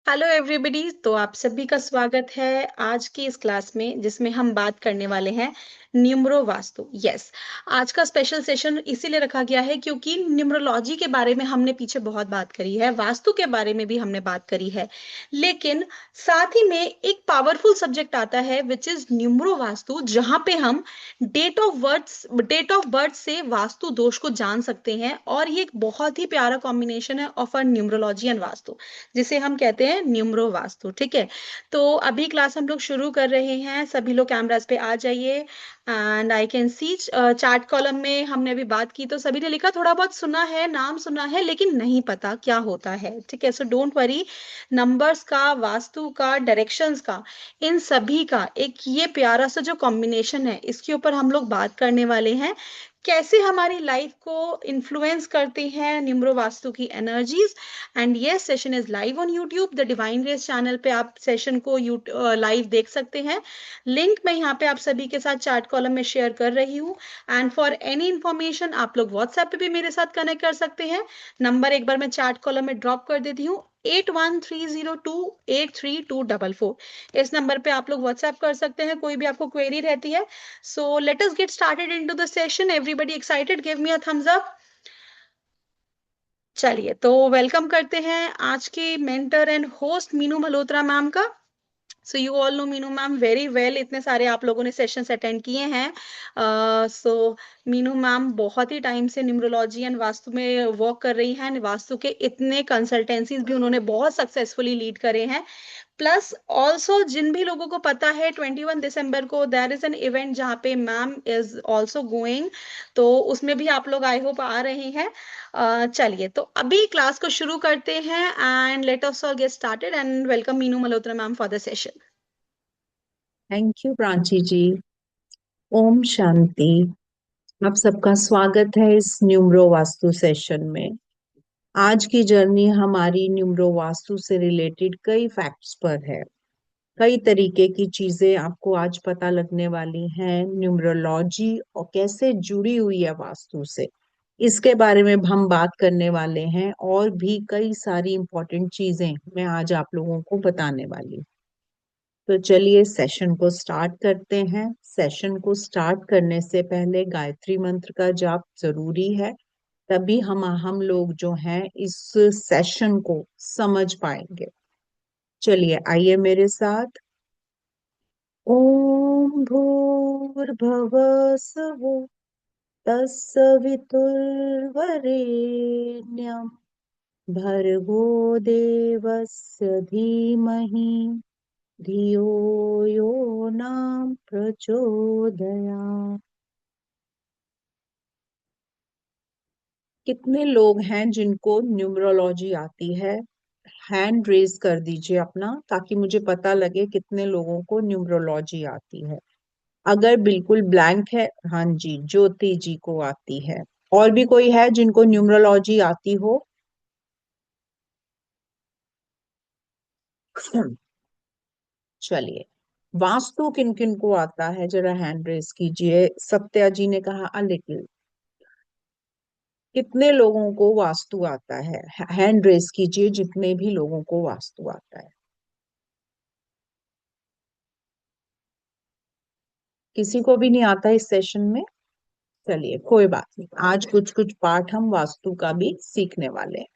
Hello everybody. तो आप सभी का स्वागत है आज की इस क्लास में जिसमें हम बात करने वाले हैं न्यूमरो वास्तु। यस, आज का स्पेशल सेशन इसीलिए रखा गया है क्योंकि न्यूमरोलॉजी के बारे में हमने पीछे बहुत बात करी है, वास्तु के बारे में भी हमने बात करी है, लेकिन साथ ही में एक पावरफुल सब्जेक्ट आता है विच इज न्यूमरो वास्तु, जहां पे हम डेट ऑफ बर्थ से वास्तु दोष को जान सकते हैं। और ये एक बहुत ही प्यारा कॉम्बिनेशन है of a numerology and vastu, जिसे हम कहते हैं न्यूमरो वास्तु। ठीक है, तो अभी क्लास हम लोग शुरू कर रहे हैं। सभी लोग कैमरास पे आ जाइए and I can see chart column में हमने अभी बात की तो सभी ने लिखा थोड़ा बहुत सुना है, नाम सुना है, लेकिन नहीं पता क्या होता है। ठीक है, सो डोंट वरी, नंबर्स का, वास्तु का, डायरेक्शंस का, इन सभी का एक ये प्यारा सा जो कॉम्बिनेशन है, इसके ऊपर हम लोग बात करने वाले हैं। कैसे हमारी लाइफ को इन्फ्लुएंस करती हैं न्यूमरो वास्तु की एनर्जीज। एंड ये session is live on YouTube, the divine race channel पे आप सेशन को लाइव देख सकते हैं। लिंक मैं यहाँ पे आप सभी के साथ चैट कॉलम में शेयर कर रही हूँ। एंड फॉर एनी इंफॉर्मेशन आप लोग व्हाट्सएप पे भी मेरे साथ कनेक्ट कर सकते हैं। नंबर एक बार मैं चैट कॉलम में ड्रॉप कर देती हूँ, 8130283244। इस नंबर पे आप लोग व्हाट्सएप कर सकते हैं, कोई भी आपको क्वेरी रहती है। So let us get started into the session. Everybody excited? Give me a thumbs up. चलिए, तो वेलकम करते हैं आज के mentor and host Meenu Malhotra ma'am का। So you all know Meenu ma'am very well, इतने सारे आप लोगों ने सेशंस अटेंड किए हैं। सो मीनू मैम बहुत ही टाइम से न्यूमरोलॉजी एंड वास्तु में वर्क कर रही हैं। वास्तु के इतने कंसल्टेंसीज भी उन्होंने बहुत सक्सेसफुली लीड करे हैं। प्लस ऑल्सो जिन भी लोगों को पता है 21 दिसंबर को देयर इज एन इवेंट जहाँ पे मैम इज ऑल्सो गोइंग, तो उसमें भी आप लोग आई होप आ रहे हैं। चलिए, तो अभी क्लास को शुरू करते हैं and let us all get started and welcome Meenu Malhotra ma'am for the session. Thank you Prachi ji. ओम शांति। आप सबका स्वागत है इस न्यूमरो वास्तु सेशन में। आज की जर्नी हमारी न्यूमरो वास्तु से रिलेटेड कई फैक्ट्स पर है। कई तरीके की चीजें आपको आज पता लगने वाली हैं न्यूमरोलॉजी और कैसे जुड़ी हुई है वास्तु से। इसके बारे में हम बात करने वाले हैं और भी कई सारी इंपॉर्टेंट चीजें मैं आज आप लोगों को बताने वाली हूँ। तो चलिए सेशन को स्टार्ट करते हैं। सेशन को स्टार्ट करने से पहले गायत्री मंत्र का जाप जरूरी है, तभी हम लोग जो हैं इस सेशन को समझ पाएंगे। चलिए आइए मेरे साथ। ओम भूर्भुवः स्वः तत्सवितुर्वरेण्यं भर्गो देवस्य धीमहि धियो यो न प्रचोदयात्। कितने लोग हैं जिनको न्यूमरोलॉजी आती है? हैंड रेज कर दीजिए अपना, ताकि मुझे पता लगे कितने लोगों को न्यूमरोलॉजी आती है। अगर बिल्कुल ब्लैंक है, हाँ जी, ज्योति जी को आती है। और भी कोई है जिनको न्यूमरोलॉजी आती हो? चलिए, वास्तु किन किन को आता है जरा हैंड रेज कीजिए। सत्या जी ने कहा अ लिटिल। कितने लोगों को वास्तु आता है? हैंड रेज कीजिए जितने भी लोगों को वास्तु आता है। किसी को भी नहीं आता इस सेशन में? चलिए कोई बात नहीं, आज कुछ कुछ पार्ट हम वास्तु का भी सीखने वाले हैं।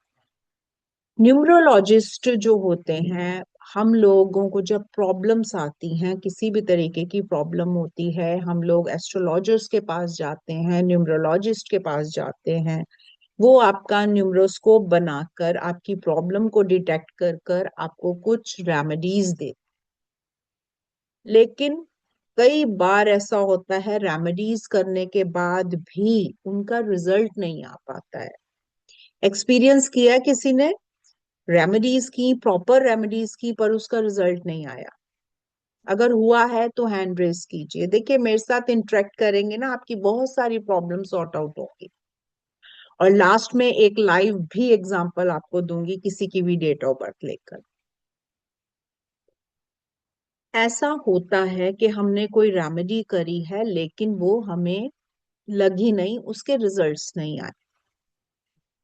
न्यूमरोलॉजिस्ट जो होते हैं, हम लोगों को जब प्रॉब्लम्स आती हैं, किसी भी तरीके की प्रॉब्लम होती है, हम लोग एस्ट्रोलॉजर्स के पास जाते हैं, न्यूमरोलॉजिस्ट के पास जाते हैं। वो आपका न्यूमरोस्कोप बनाकर आपकी प्रॉब्लम को डिटेक्ट कर कर आपको कुछ रेमेडीज दे। लेकिन कई बार ऐसा होता है, रेमेडीज करने के बाद भी उनका रिजल्ट नहीं आ पाता है। एक्सपीरियंस किया है किसी ने? रेमेडीज की, प्रॉपर रेमेडीज की, पर उसका रिजल्ट नहीं आया। अगर हुआ है तो हैंड रेस कीजिए। देखिए, मेरे साथ इंटरेक्ट करेंगे ना, आपकी बहुत सारी प्रॉब्लम सॉर्ट आउट होगी। और लास्ट में एक लाइव भी एग्जांपल आपको दूंगी किसी की भी डेट ऑफ बर्थ लेकर। ऐसा होता है कि हमने कोई रेमेडी करी है, लेकिन वो हमें लगी नहीं, उसके रिजल्ट्स नहीं आए।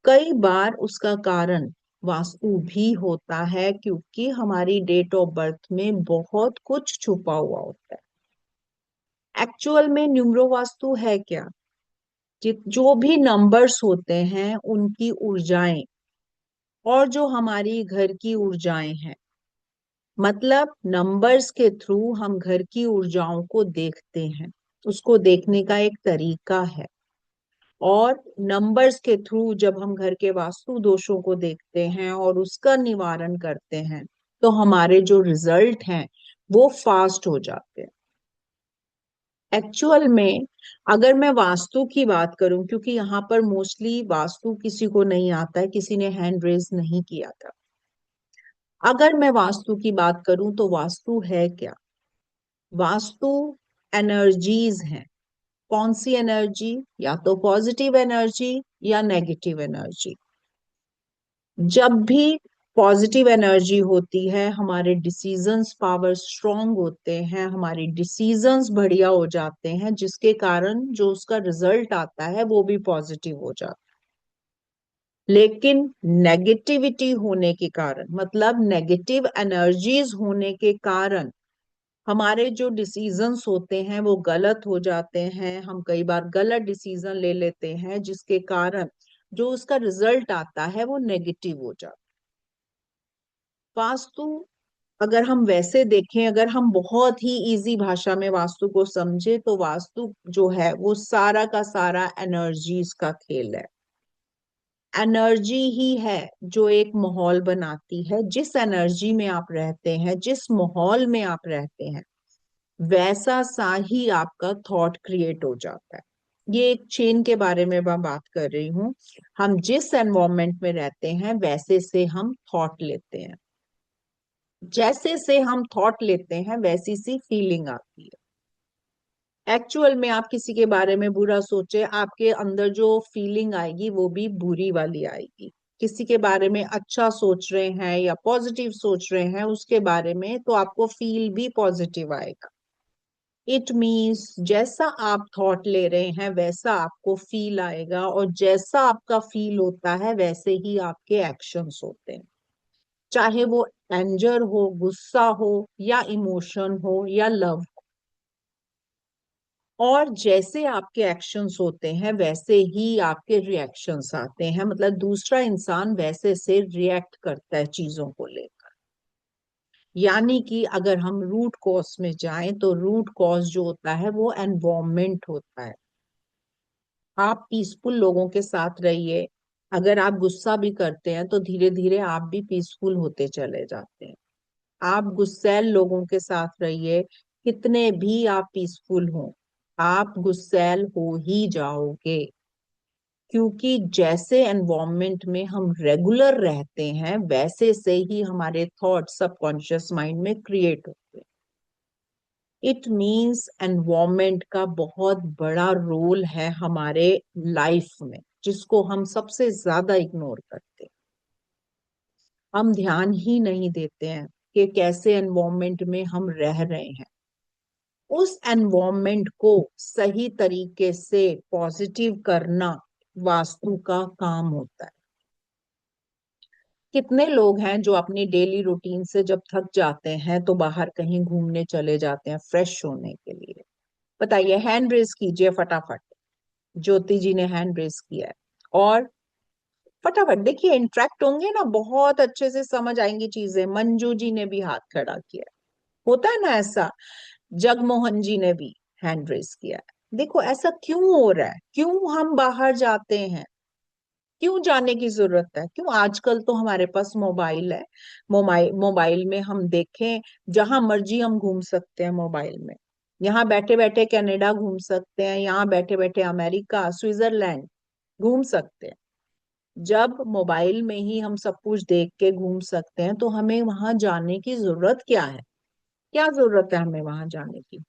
कई बार उसका कारण वास्तु भी होता है, क्योंकि हमारी डेट ऑफ बर्थ में बहुत कुछ छुपा हुआ होता है। एक्चुअल में न्यूमरो वास्तु है क्या? जो भी नंबर्स होते हैं उनकी ऊर्जाएं, और जो हमारी घर की ऊर्जाएं हैं, मतलब नंबर्स के थ्रू हम घर की ऊर्जाओं को देखते हैं। उसको देखने का एक तरीका है। और नंबर्स के थ्रू जब हम घर के वास्तु दोषों को देखते हैं और उसका निवारण करते हैं, तो हमारे जो रिजल्ट हैं वो फास्ट हो जाते हैं। एक्चुअल में अगर मैं वास्तु की बात करूं, क्योंकि यहाँ पर मोस्टली वास्तु किसी को नहीं आता है, किसी ने हैंड रेज नहीं किया था। अगर मैं वास्तु की बात करूं तो वास्तु है क्या? वास्तु एनर्जीज हैं। कौन सी एनर्जी? या तो पॉजिटिव एनर्जी या नेगेटिव एनर्जी। जब भी पॉजिटिव एनर्जी होती है, हमारे डिसीजंस पावर स्ट्रांग होते हैं, हमारे डिसीजंस बढ़िया हो जाते हैं, जिसके कारण जो उसका रिजल्ट आता है वो भी पॉजिटिव हो जाता है। लेकिन नेगेटिविटी होने के कारण, मतलब नेगेटिव एनर्जीज होने के कारण, हमारे जो डिसीजंस होते हैं वो गलत हो जाते हैं। हम कई बार गलत डिसीजन ले लेते हैं, जिसके कारण जो उसका रिजल्ट आता है वो नेगेटिव हो जाता है। वास्तु, अगर हम वैसे देखें, अगर हम बहुत ही इजी भाषा में वास्तु को समझे, तो वास्तु जो है वो सारा का सारा एनर्जीज का खेल है। एनर्जी ही है जो एक माहौल बनाती है। जिस एनर्जी में आप रहते हैं, जिस माहौल में आप रहते हैं, वैसा सा ही आपका थॉट क्रिएट हो जाता है। ये एक चेन के बारे में मैं बात कर रही हूँ। हम जिस एनवायरमेंट में रहते हैं वैसे से हम थॉट लेते हैं। जैसे से हम थॉट लेते हैं वैसी सी फीलिंग आती है। एक्चुअल में आप किसी के बारे में बुरा सोचे, आपके अंदर जो फीलिंग आएगी वो भी बुरी वाली आएगी। किसी के बारे में अच्छा सोच रहे हैं या पॉजिटिव सोच रहे हैं उसके बारे में, तो आपको फील भी पॉजिटिव आएगा। इट मीन्स जैसा आप थॉट ले रहे हैं वैसा आपको फील आएगा, और जैसा आपका फील होता है वैसे ही आपके एक्शंस होते हैं। चाहे वो एंजर हो, गुस्सा हो, या इमोशन हो, या लव। और जैसे आपके एक्शंस होते हैं वैसे ही आपके रिएक्शंस आते हैं, मतलब दूसरा इंसान वैसे से रिएक्ट करता है चीजों को लेकर। यानी कि अगर हम रूट कॉज में जाएं, तो रूट कॉज जो होता है वो एनवायरमेंट होता है। आप पीसफुल लोगों के साथ रहिए, अगर आप गुस्सा भी करते हैं तो धीरे धीरे आप भी पीसफुल होते चले जाते हैं। आप गुस्सैल लोगों के साथ रहिए, कितने भी आप पीसफुल हो, आप गुस्सैल हो ही जाओगे। क्योंकि जैसे एनवायरनमेंट में हम रेगुलर रहते हैं वैसे से ही हमारे थॉट सबकॉन्शियस माइंड में क्रिएट होते हैं। इट मीन्स एनवायरनमेंट का बहुत बड़ा रोल है हमारे लाइफ में, जिसको हम सबसे ज्यादा इग्नोर करते हैं। हम ध्यान ही नहीं देते हैं कि कैसे एनवायरनमेंट में हम रह रहे हैं। उस एनवायरनमेंट को सही तरीके से पॉजिटिव करना वास्तु का काम होता है। कितने लोग हैं जो अपनी डेली रूटीन से जब थक जाते हैं तो बाहर कहीं घूमने चले जाते हैं फ्रेश होने के लिए? बताइए, हैंड रेस कीजिए फटाफट। ज्योति जी ने हैंड रेस किया है। और फटाफट देखिए, इंटरेक्ट होंगे ना, बहुत अच्छे से समझ आएंगी चीजें। मंजू जी ने भी हाथ खड़ा किया है। होता है ना ऐसा? जगमोहन जी ने भी हैंड रेस किया है। देखो ऐसा क्यों हो रहा है, क्यों हम बाहर जाते हैं, क्यों जाने की जरूरत है? क्यों? आजकल तो हमारे पास मोबाइल है। मोबाइल मोबाइल में हम देखें, जहां मर्जी हम घूम सकते हैं मोबाइल में। यहाँ बैठे बैठे कनाडा घूम सकते हैं, यहाँ बैठे बैठे अमेरिका, स्विट्जरलैंड घूम सकते हैं। जब मोबाइल में ही हम सब कुछ देख के घूम सकते हैं, तो हमें वहां जाने की जरूरत क्या है? क्या जरूरत है हमें वहां जाने की?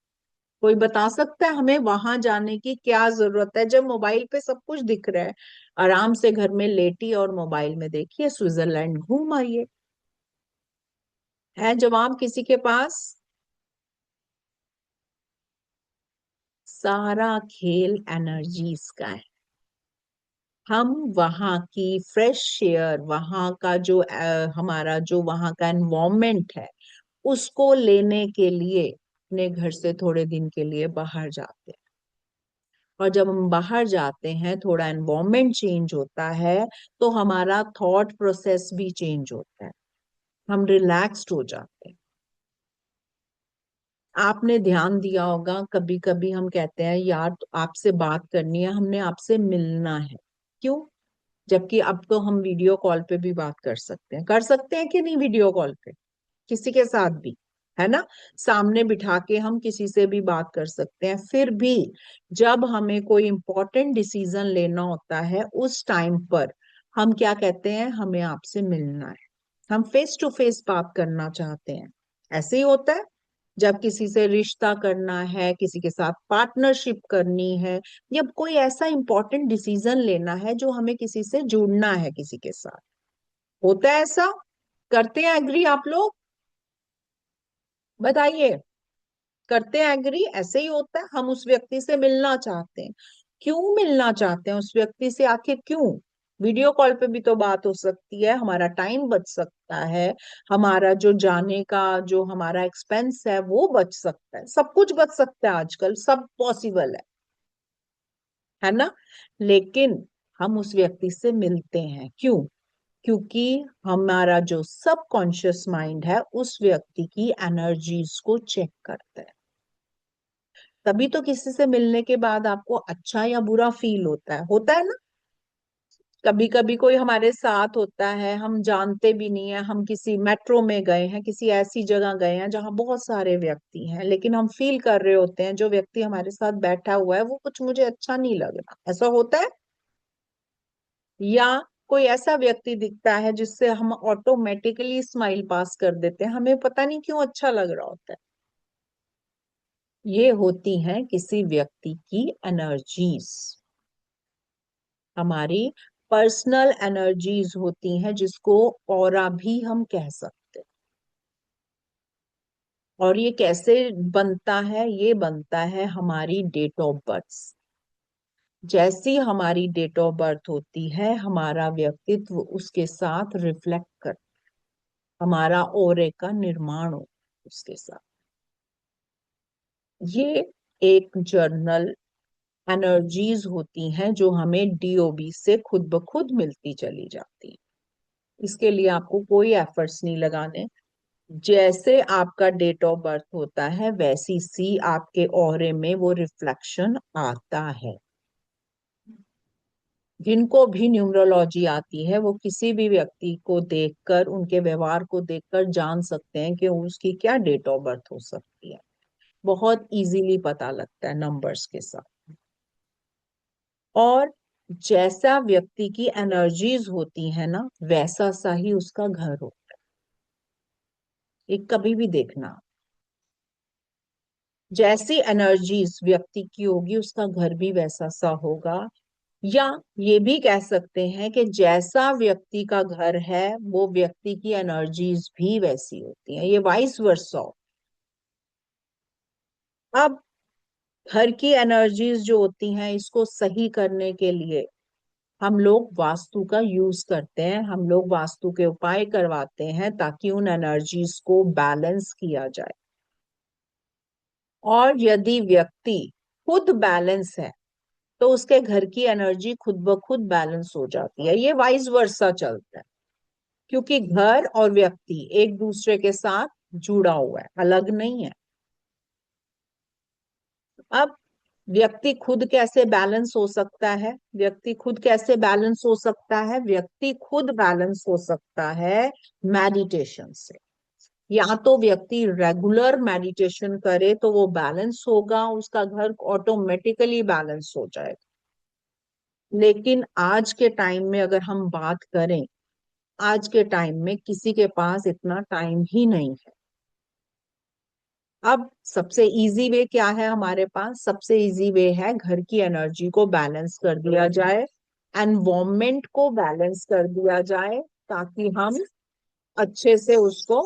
कोई बता सकता है हमें वहां जाने की क्या जरूरत है, जब मोबाइल पे सब कुछ दिख रहा है? आराम से घर में लेटिए और मोबाइल में देखिए, स्विट्जरलैंड घूम आइए। है जवाब किसी के पास? सारा खेल एनर्जीज का है। हम वहाँ की फ्रेश एयर, वहाँ का जो हमारा जो वहाँ का एनवायरमेंट है, उसको लेने के लिए अपने घर से थोड़े दिन के लिए बाहर जाते हैं। और जब हम बाहर जाते हैं, थोड़ा एनवायरमेंट चेंज होता है, तो हमारा थॉट प्रोसेस भी चेंज होता है, हम रिलैक्स्ड हो जाते हैं। आपने ध्यान दिया होगा, कभी कभी हम कहते हैं यार तो आपसे बात करनी है, हमने आपसे मिलना है। क्यों? जबकि अब तो हम वीडियो कॉल पे भी बात कर सकते हैं कि नहीं वीडियो कॉल पे, किसी के साथ भी, है ना? सामने बिठा के हम किसी से भी बात कर सकते हैं। फिर भी जब हमें कोई इंपॉर्टेंट डिसीजन लेना होता है, उस टाइम पर हम क्या कहते हैं? हमें आपसे मिलना है, हम फेस टू फेस बात करना चाहते हैं। ऐसे ही होता है जब किसी से रिश्ता करना है, किसी के साथ पार्टनरशिप करनी है, या कोई ऐसा इंपॉर्टेंट डिसीजन लेना है जो हमें किसी से जुड़ना है, किसी के साथ। होता है ऐसा? करते हैं एग्री आप लोग? बताइए, करते हैं एग्री? ऐसे ही होता है, हम उस व्यक्ति से मिलना चाहते हैं। क्यों मिलना चाहते हैं उस व्यक्ति से? आखिर क्यों? वीडियो कॉल पे भी तो बात हो सकती है, हमारा टाइम बच सकता है, हमारा जो जाने का जो हमारा एक्सपेंस है वो बच सकता है, सब कुछ बच सकता है, आजकल सब पॉसिबल है ना? लेकिन हम उस व्यक्ति से मिलते हैं क्यों? क्योंकि हमारा जो सबकॉन्शियस माइंड है उस व्यक्ति की एनर्जीज को चेक करता है। तभी तो किसी से मिलने के बाद आपको अच्छा या बुरा फील होता है ना? कभी कभी कोई हमारे साथ होता है, हम जानते भी नहीं है, हम किसी मेट्रो में गए हैं, किसी ऐसी जगह गए हैं जहां बहुत सारे व्यक्ति हैं, लेकिन हम फील कर रहे होते हैं जो व्यक्ति हमारे साथ बैठा हुआ है वो कुछ मुझे अच्छा नहीं लग रहा, ऐसा होता है। या कोई ऐसा व्यक्ति दिखता है जिससे हम ऑटोमेटिकली स्माइल पास कर देते हैं, हमें पता नहीं क्यों अच्छा लग रहा होता है। ये होती हैं किसी व्यक्ति की एनर्जीज, हमारी पर्सनल एनर्जीज होती हैं, जिसको ऑरा भी हम कह सकते हैं। और ये कैसे बनता है? ये बनता है हमारी डेट ऑफ बर्थ। जैसी हमारी डेट ऑफ बर्थ होती है, हमारा व्यक्तित्व उसके साथ रिफ्लेक्ट कर, हमारा ऑरे का निर्माण हो उसके साथ। ये एक जर्नल एनर्जीज होती हैं जो हमें डीओबी से खुद ब खुद मिलती चली जाती है। इसके लिए आपको कोई एफर्ट्स नहीं लगाने। जैसे आपका डेट ऑफ बर्थ होता है, वैसी सी आपके ऑरे में वो रिफ्लेक्शन आता है। जिनको भी न्यूमरोलॉजी आती है वो किसी भी व्यक्ति को देखकर, उनके व्यवहार को देखकर जान सकते हैं कि उसकी क्या डेट ऑफ बर्थ हो सकती है। बहुत इजीली पता लगता है नंबर्स के साथ। और जैसा व्यक्ति की एनर्जीज होती है ना, वैसा सा ही उसका घर होता है। एक कभी भी देखना, जैसी एनर्जीज व्यक्ति की होगी उसका घर भी वैसा सा होगा। या ये भी कह सकते हैं कि जैसा व्यक्ति का घर है वो व्यक्ति की एनर्जीज भी वैसी होती हैं, ये वाइस वर्सा। अब घर की एनर्जीज जो होती हैं, इसको सही करने के लिए हम लोग वास्तु का यूज करते हैं, हम लोग वास्तु के उपाय करवाते हैं ताकि उन एनर्जीज को बैलेंस किया जाए। और यदि व्यक्ति खुद बैलेंस है तो उसके घर की एनर्जी खुद ब खुद बैलेंस हो जाती है। ये वाइस वर्सा चलता है, क्योंकि घर और व्यक्ति एक दूसरे के साथ जुड़ा हुआ है, अलग नहीं है। अब व्यक्ति खुद कैसे बैलेंस हो सकता है? व्यक्ति खुद कैसे बैलेंस हो सकता है? व्यक्ति खुद बैलेंस हो सकता है मेडिटेशन से। या तो व्यक्ति रेगुलर मेडिटेशन करे तो वो बैलेंस होगा, उसका घर ऑटोमेटिकली बैलेंस हो जाएगा। लेकिन आज के टाइम में अगर हम बात करें, आज के टाइम में किसी के पास इतना टाइम ही नहीं है। अब सबसे इजी वे क्या है हमारे पास? सबसे इजी वे है घर की एनर्जी को बैलेंस कर दिया जाए, एनवायरमेंट को बैलेंस कर दिया जाए, ताकि हम अच्छे से उसको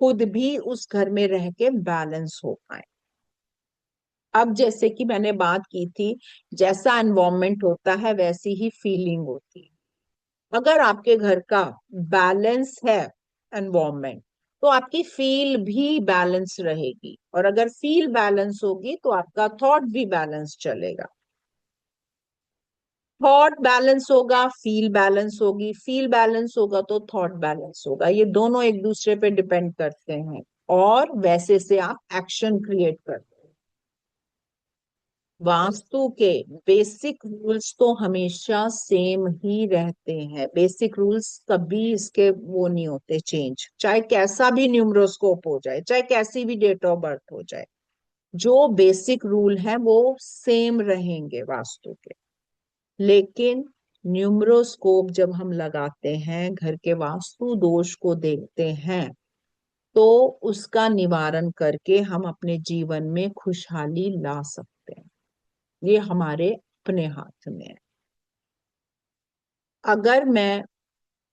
खुद भी उस घर में रह के बैलेंस हो पाए। अब जैसे कि मैंने बात की थी, जैसा एनवायरनमेंट होता है वैसी ही फीलिंग होती है। अगर आपके घर का बैलेंस है एनवायरनमेंट, तो आपकी फील भी बैलेंस रहेगी, और अगर फील बैलेंस होगी तो आपका थॉट भी बैलेंस चलेगा। थॉट बैलेंस होगा, फील बैलेंस होगी, फील बैलेंस होगा तो थॉट बैलेंस होगा। ये दोनों एक दूसरे पे डिपेंड करते हैं, और वैसे से आप एक्शन क्रिएट करते हैं। वास्तु के बेसिक रूल्स तो हमेशा सेम ही रहते हैं। बेसिक रूल्स कभी इसके वो नहीं होते चेंज, चाहे कैसा भी न्यूमरोस्कोप हो जाए, चाहे कैसी भी डेट ऑफ बर्थ हो जाए। जो बेसिक रूल है वो सेम रहेंगे वास्तु के। लेकिन न्यूमरोस्कोप जब हम लगाते हैं, घर के वास्तु दोष को देखते हैं, तो उसका निवारण करके हम अपने जीवन में खुशहाली ला सकते हैं। ये हमारे अपने हाथ में है। अगर मैं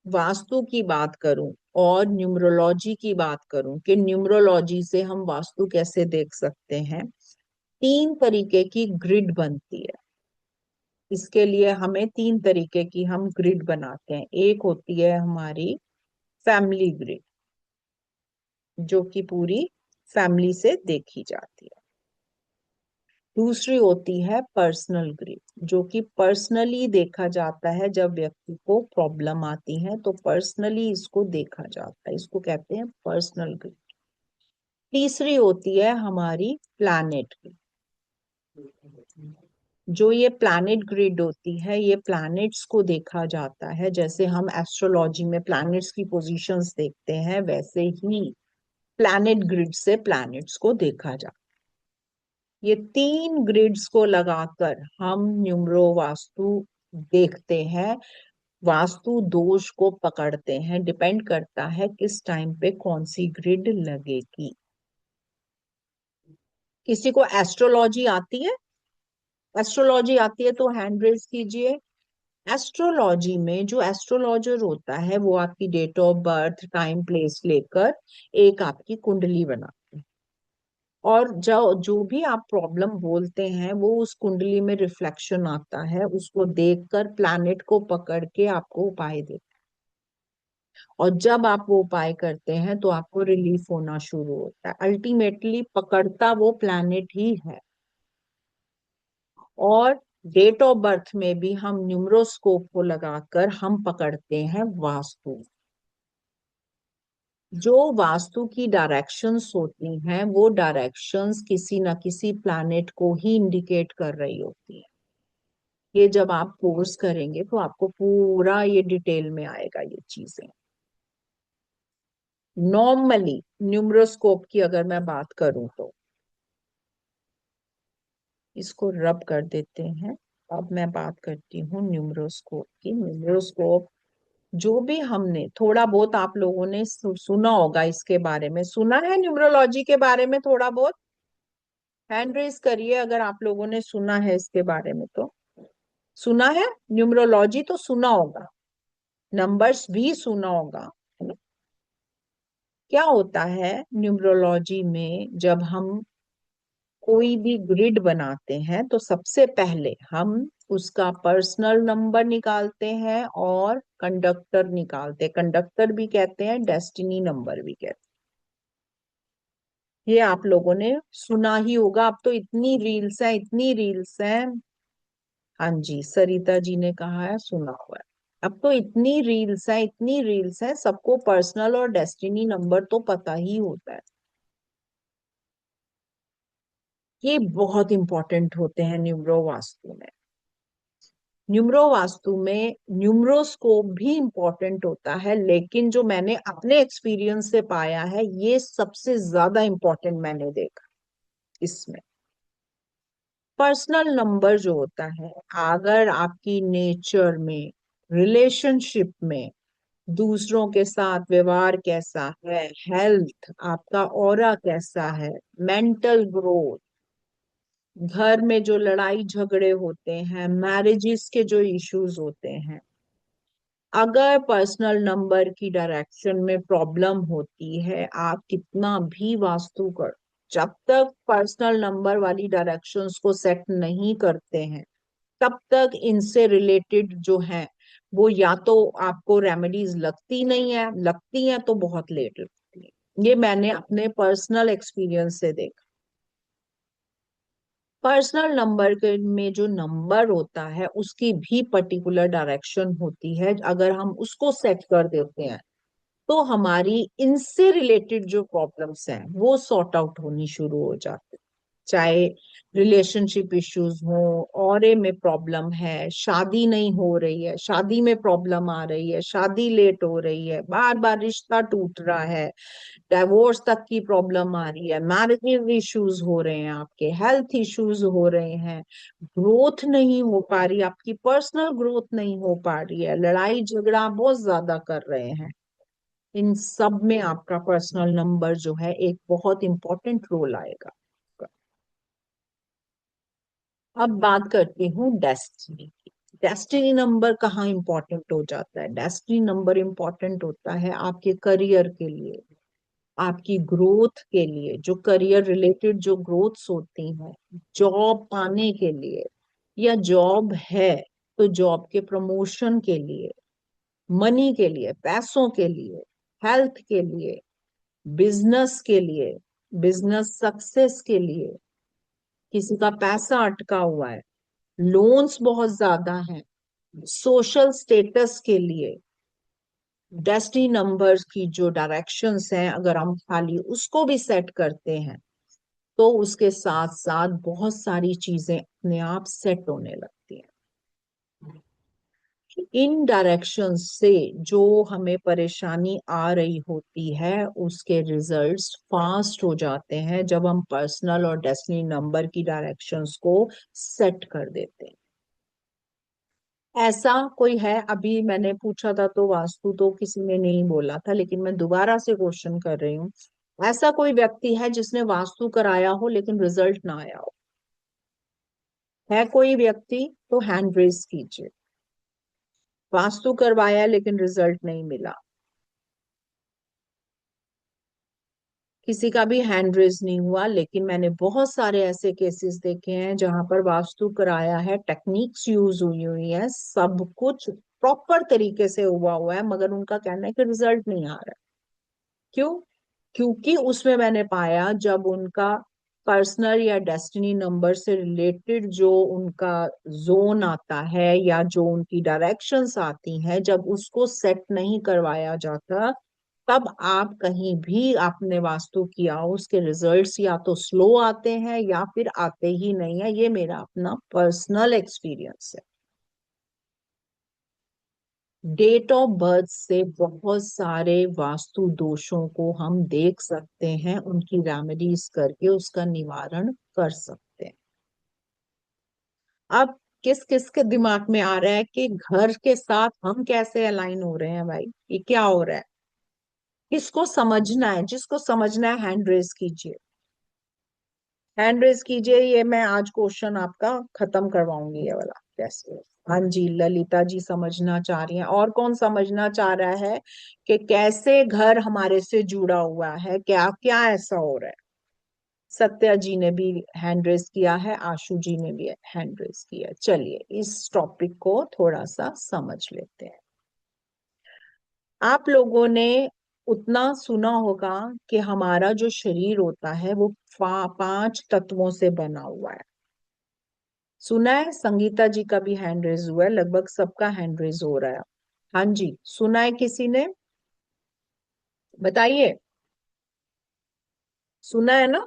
वास्तु की बात करूं और न्यूमरोलॉजी की बात करूं कि न्यूमरोलॉजी से हम वास्तु कैसे देख सकते हैं, तीन तरीके की ग्रिड बनती है। इसके लिए हमें तीन तरीके की हम ग्रिड बनाते हैं। एक होती है हमारी फैमिली ग्रिड, जो कि पूरी फैमिली से देखी जाती है। दूसरी होती है पर्सनल ग्रिड, जो कि पर्सनली देखा जाता है। जब व्यक्ति को प्रॉब्लम आती है तो पर्सनली इसको देखा जाता है, इसको कहते हैं पर्सनल ग्रिड। तीसरी होती है हमारी प्लैनेट ग्रिड। जो ये प्लैनेट ग्रिड होती है, ये प्लैनेट्स को देखा जाता है। जैसे हम एस्ट्रोलॉजी में प्लैनेट्स की पोजीशंस देखते हैं, वैसे ही प्लैनेट ग्रिड से प्लैनेट्स को देखा जाता है। ये तीन ग्रिड्स को लगाकर हम न्यूमरो वास्तु देखते हैं, वास्तु दोष को पकड़ते हैं। डिपेंड करता है किस टाइम पे कौन सी ग्रिड लगेगी। किसी को एस्ट्रोलॉजी आती है? एस्ट्रोलॉजी आती है तो हैंड रेज कीजिए। एस्ट्रोलॉजी में जो एस्ट्रोलॉजर होता है वो आपकी date of birth, time, place लेकर एक आपकी कुंडली बनाते हैं, और जो जो भी आप प्रॉब्लम बोलते हैं वो उस कुंडली में रिफ्लेक्शन आता है। उसको देखकर प्लैनेट को पकड़ के आपको उपाय देते हैं, और जब आप वो उपाय करते हैं तो आपको रिलीफ होना शुरू होता है। अल्टीमेटली पकड़ता वो प्लैनेट ही है। और डेट ऑफ बर्थ में भी हम न्यूमरोस्कोप को लगाकर हम पकड़ते हैं वास्तु। जो वास्तु की डायरेक्शंस होती हैं, वो डायरेक्शंस किसी न किसी प्लैनेट को ही इंडिकेट कर रही होती है। ये जब आप कोर्स करेंगे तो आपको पूरा ये डिटेल में आएगा ये चीजें। नॉर्मली न्यूमरोस्कोप की अगर मैं बात करूं तो इसको रब कर देते हैं। अब मैं बात करती हूँ न्यूमरोस्कोप की। न्यूमरोस्कोप जो भी हमने थोड़ा बहुत आप लोगों ने सुना होगा, इसके बारे में सुना है न्यूमरोलॉजी के बारे में थोड़ा बहुत? हैंड रेज करिए अगर आप लोगों ने सुना है इसके बारे में तो। सुना है, न्यूमरोलॉजी तो सुना होगा, नंबर्स भी सुना होगा, है ना? क्या होता है न्यूमरोलॉजी में, जब हम कोई भी ग्रिड बनाते हैं तो सबसे पहले हम उसका पर्सनल नंबर निकालते हैं और कंडक्टर निकालते हैं। कंडक्टर भी कहते हैं, डेस्टिनी नंबर भी कहते हैं। ये आप लोगों ने सुना ही होगा। अब तो इतनी रील्स हैं, इतनी रील्स हैं। हाँ जी, सरिता जी ने कहा है सुना हुआ है। अब तो इतनी रील्स है, इतनी रील्स है, सबको पर्सनल और डेस्टिनी नंबर तो पता ही होता है। ये बहुत इंपॉर्टेंट होते हैं न्यूमरो वास्तु में। न्यूमरो वास्तु में न्यूमरोस्कोप भी इंपॉर्टेंट होता है, लेकिन जो मैंने अपने एक्सपीरियंस से पाया है, ये सबसे ज्यादा इंपॉर्टेंट मैंने देखा इसमें। पर्सनल नंबर जो होता है, अगर आपकी नेचर में, रिलेशनशिप में, दूसरों के साथ व्यवहार कैसा है, हेल्थ आपका, ऑरा कैसा है, मेंटल ग्रोथ, घर में जो लड़ाई झगड़े होते हैं, मैरिजेस के जो इश्यूज होते हैं, अगर पर्सनल नंबर की डायरेक्शन में प्रॉब्लम होती है, आप कितना भी वास्तु कर जब तक पर्सनल नंबर वाली डायरेक्शंस को सेट नहीं करते हैं, तब तक इनसे रिलेटेड जो है वो या तो आपको रेमेडीज लगती नहीं है, लगती हैं तो बहुत लेट लगती है। ये मैंने अपने पर्सनल एक्सपीरियंस से देखा। पर्सनल नंबर के में जो नंबर होता है उसकी भी पर्टिकुलर डायरेक्शन होती है। अगर हम उसको सेट कर देते हैं तो हमारी इनसे रिलेटेड जो प्रॉब्लम्स हैं वो सॉर्ट आउट होनी शुरू हो जाती है। चाहे रिलेशनशिप इश्यूज हो, औरे में प्रॉब्लम है, शादी नहीं हो रही है, शादी में प्रॉब्लम आ रही है, शादी लेट हो रही है, बार बार रिश्ता टूट रहा है, डाइवोर्स तक की प्रॉब्लम आ रही है, मैरिज इश्यूज हो रहे हैं, आपके हेल्थ इश्यूज हो रहे हैं, ग्रोथ नहीं हो पा रही, आपकी पर्सनल ग्रोथ नहीं हो पा रही है, लड़ाई झगड़ा बहुत ज्यादा कर रहे हैं, इन सब में आपका पर्सनल नंबर जो है एक बहुत इंपॉर्टेंट रोल आएगा। अब बात करती हूँ डेस्टिनी की। डेस्टिनी नंबर कहाँ इंपॉर्टेंट हो जाता है? डेस्टिनी नंबर इंपॉर्टेंट होता है आपके करियर के लिए, आपकी ग्रोथ के लिए, जो करियर रिलेटेड जो ग्रोथ्स होती हैं, जॉब पाने के लिए, या जॉब है तो जॉब के प्रमोशन के लिए, मनी के लिए, पैसों के लिए, हेल्थ के लिए, बिजनेस के लिए, बिजनेस सक्सेस के लिए, किसी का पैसा अटका हुआ है, लोन्स बहुत ज्यादा हैं, सोशल स्टेटस के लिए, डेस्टिनी नंबर्स की जो डायरेक्शंस हैं अगर हम खाली उसको भी सेट करते हैं तो उसके साथ साथ बहुत सारी चीजें अपने आप सेट होने लगती हैं। इन डायरेक्शंस से जो हमें परेशानी आ रही होती है उसके रिजल्ट्स फास्ट हो जाते हैं जब हम पर्सनल और डेस्टिनी नंबर की डायरेक्शंस को सेट कर देते हैं। ऐसा कोई है? अभी मैंने पूछा था तो वास्तु तो किसी ने नहीं बोला था, लेकिन मैं दोबारा से क्वेश्चन कर रही हूँ। ऐसा कोई व्यक्ति है जिसने वास्तु कराया हो लेकिन रिजल्ट ना आया हो? है कोई व्यक्ति? तो हैंड रेज कीजिए। वास्तु करवाया लेकिन रिजल्ट नहीं मिला? किसी का भी हैंड रेज नहीं हुआ, लेकिन मैंने बहुत सारे ऐसे केसेस देखे हैं जहां पर वास्तु कराया है, टेक्निक्स यूज हुई हुई है, सब कुछ प्रॉपर तरीके से हुआ हुआ है, मगर उनका कहना है कि रिजल्ट नहीं आ रहा। क्यों? क्योंकि उसमें मैंने पाया जब उनका पर्सनल या डेस्टिनी नंबर से रिलेटेड जो उनका जोन आता है या जो उनकी डायरेक्शंस आती हैं, जब उसको सेट नहीं करवाया जाता तब आप कहीं भी आपने वास्तु किया हो उसके रिजल्ट्स या तो स्लो आते हैं या फिर आते ही नहीं है। ये मेरा अपना पर्सनल एक्सपीरियंस है। डेट ऑफ बर्थ से बहुत सारे वास्तु दोषों को हम देख सकते हैं, उनकी रेमेडीज करके उसका निवारण कर सकते हैं। अब किस किस के दिमाग में आ रहा है कि घर के साथ हम कैसे अलाइन हो रहे हैं? भाई ये क्या हो रहा है? किसको समझना है? जिसको समझना है हैंड रेज कीजिए, हैंड रेज कीजिए। ये मैं आज क्वेश्चन आपका खत्म करवाऊंगी, ये वाला कैसे। हाँ जी, ललिता जी समझना चाह रही हैं। और कौन समझना चाह रहा है कि कैसे घर हमारे से जुड़ा हुआ है, क्या क्या ऐसा हो रहा है? सत्या जी ने भी हैंड रेज किया है, आशु जी ने भी हैंड रेज किया है। चलिए इस टॉपिक को थोड़ा सा समझ लेते हैं। आप लोगों ने उतना सुना होगा कि हमारा जो शरीर होता है वो 5 तत्वों से बना हुआ है। सुना है? संगीता जी का भी हैंड रेज हुआ है, लगभग सबका हैंड रेज हो रहा है। हाँ जी, सुना है किसी ने? बताइए, सुना है ना?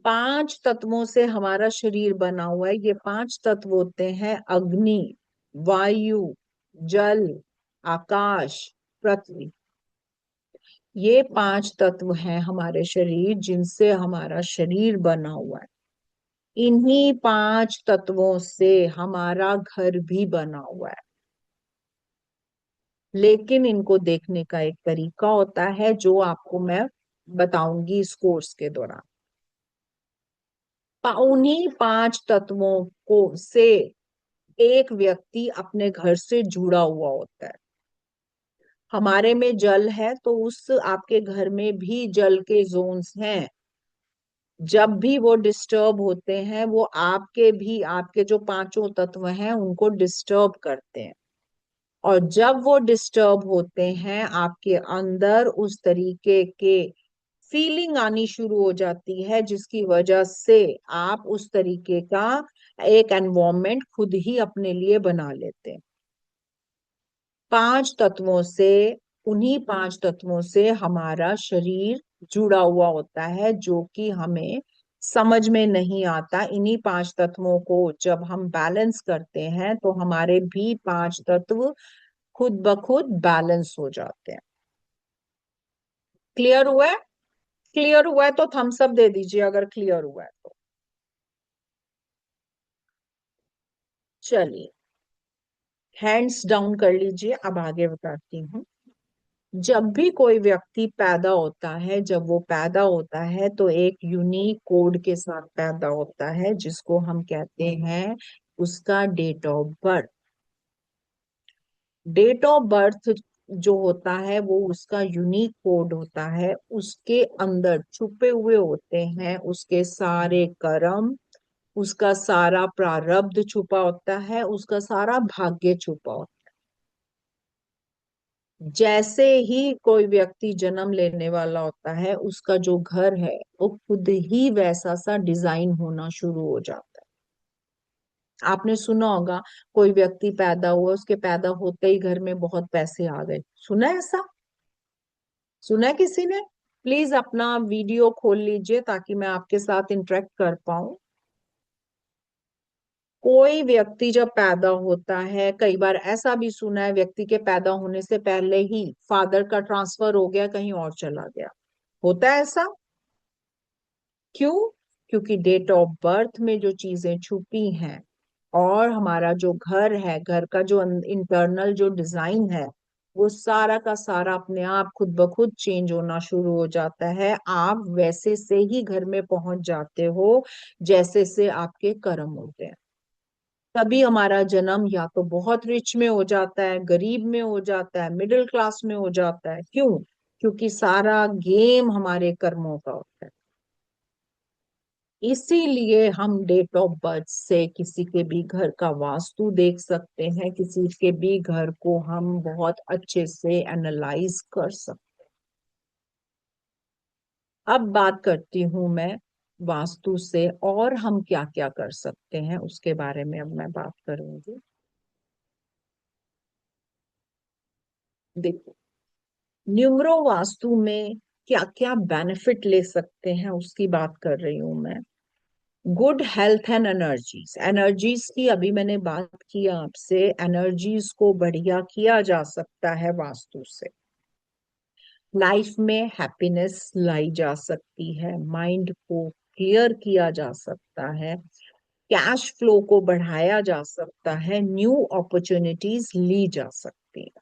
5 तत्वों से हमारा शरीर बना हुआ है। ये 5 तत्व होते हैं अग्नि, वायु, जल, आकाश, पृथ्वी। ये 5 तत्व हैं हमारे शरीर, जिनसे हमारा शरीर बना हुआ है। इन्हीं 5 तत्वों से हमारा घर भी बना हुआ है, लेकिन इनको देखने का एक तरीका होता है जो आपको मैं बताऊंगी इस कोर्स के दौरान। उन्हीं 5 तत्वों को से एक व्यक्ति अपने घर से जुड़ा हुआ होता है। हमारे में जल है तो उस आपके घर में भी जल के जोन्स हैं। जब भी वो डिस्टर्ब होते हैं वो आपके जो पांचों तत्व हैं उनको डिस्टर्ब करते हैं। और जब वो डिस्टर्ब होते हैं आपके अंदर उस तरीके के फीलिंग आनी शुरू हो जाती है जिसकी वजह से आप उस तरीके का एक एनवायरनमेंट खुद ही अपने लिए बना लेते हैं। पांच तत्वों से उन्हीं पांच तत्वों से हमारा शरीर जुड़ा हुआ होता है जो कि हमें समझ में नहीं आता। इन्हीं पांच तत्वों को जब हम बैलेंस करते हैं तो हमारे भी पांच तत्व खुद ब खुद बैलेंस हो जाते हैं। क्लियर हुआ है? क्लियर हुआ है तो थम्स अप दे दीजिए अगर क्लियर हुआ है तो। चलिए, हैंड्स डाउन कर लीजिए, अब आगे बताती हूँ। जब भी कोई व्यक्ति पैदा होता है, जब वो पैदा होता है तो एक यूनिक कोड के साथ पैदा होता है जिसको हम कहते हैं उसका date of birth. Date of birth जो होता है वो उसका यूनिक कोड होता है। उसके अंदर छुपे हुए होते हैं उसके सारे कर्म, उसका सारा प्रारब्ध छुपा होता है, उसका सारा भाग्य छुपा होता है। जैसे ही कोई व्यक्ति जन्म लेने वाला होता है उसका जो घर है वो खुद ही वैसा सा डिजाइन होना शुरू हो जाता है। आपने सुना होगा कोई व्यक्ति पैदा हुआ, उसके पैदा होते ही घर में बहुत पैसे आ गए। सुना है ऐसा? सुना है किसी ने? प्लीज अपना वीडियो खोल लीजिए ताकि मैं आपके साथ इंटरेक्ट कर पाऊं। कोई व्यक्ति जब पैदा होता है, कई बार ऐसा भी सुना है व्यक्ति के पैदा होने से पहले ही फादर का ट्रांसफर हो गया, कहीं और चला गया। होता है ऐसा? क्यों? क्योंकि डेट ऑफ बर्थ में जो चीजें छुपी हैं और हमारा जो घर है, घर का जो इंटरनल जो डिजाइन है वो सारा का सारा अपने आप खुद ब खुद चेंज होना शुरू हो जाता है। आप वैसे से ही घर में पहुंच जाते हो जैसे से आपके कर्म होते हैं। तभी हमारा जन्म या तो बहुत रिच में हो जाता है, गरीब में हो जाता है, मिडिल क्लास में हो जाता है। क्यों? क्योंकि सारा गेम हमारे कर्मों का होता है। इसीलिए हम डेट ऑफ बर्थ से किसी के भी घर का वास्तु देख सकते हैं, किसी के भी घर को हम बहुत अच्छे से एनालाइज कर सकते हैं। अब बात करती हूँ मैं वास्तु से और हम क्या क्या कर सकते हैं उसके बारे में अब मैं बात करूंगी। देखो, न्यूमरो वास्तु में क्या क्या बेनिफिट ले सकते हैं उसकी बात कर रही हूं मैं। Good health and energies, energies की अभी मैंने बात की आपसे, एनर्जीज को बढ़िया किया जा सकता है वास्तु से। लाइफ में हैप्पीनेस लाई जा सकती है, माइंड को क्लियर किया जा सकता है, कैश फ्लो को बढ़ाया जा सकता है, न्यू अपॉर्चुनिटीज ली जा सकती है।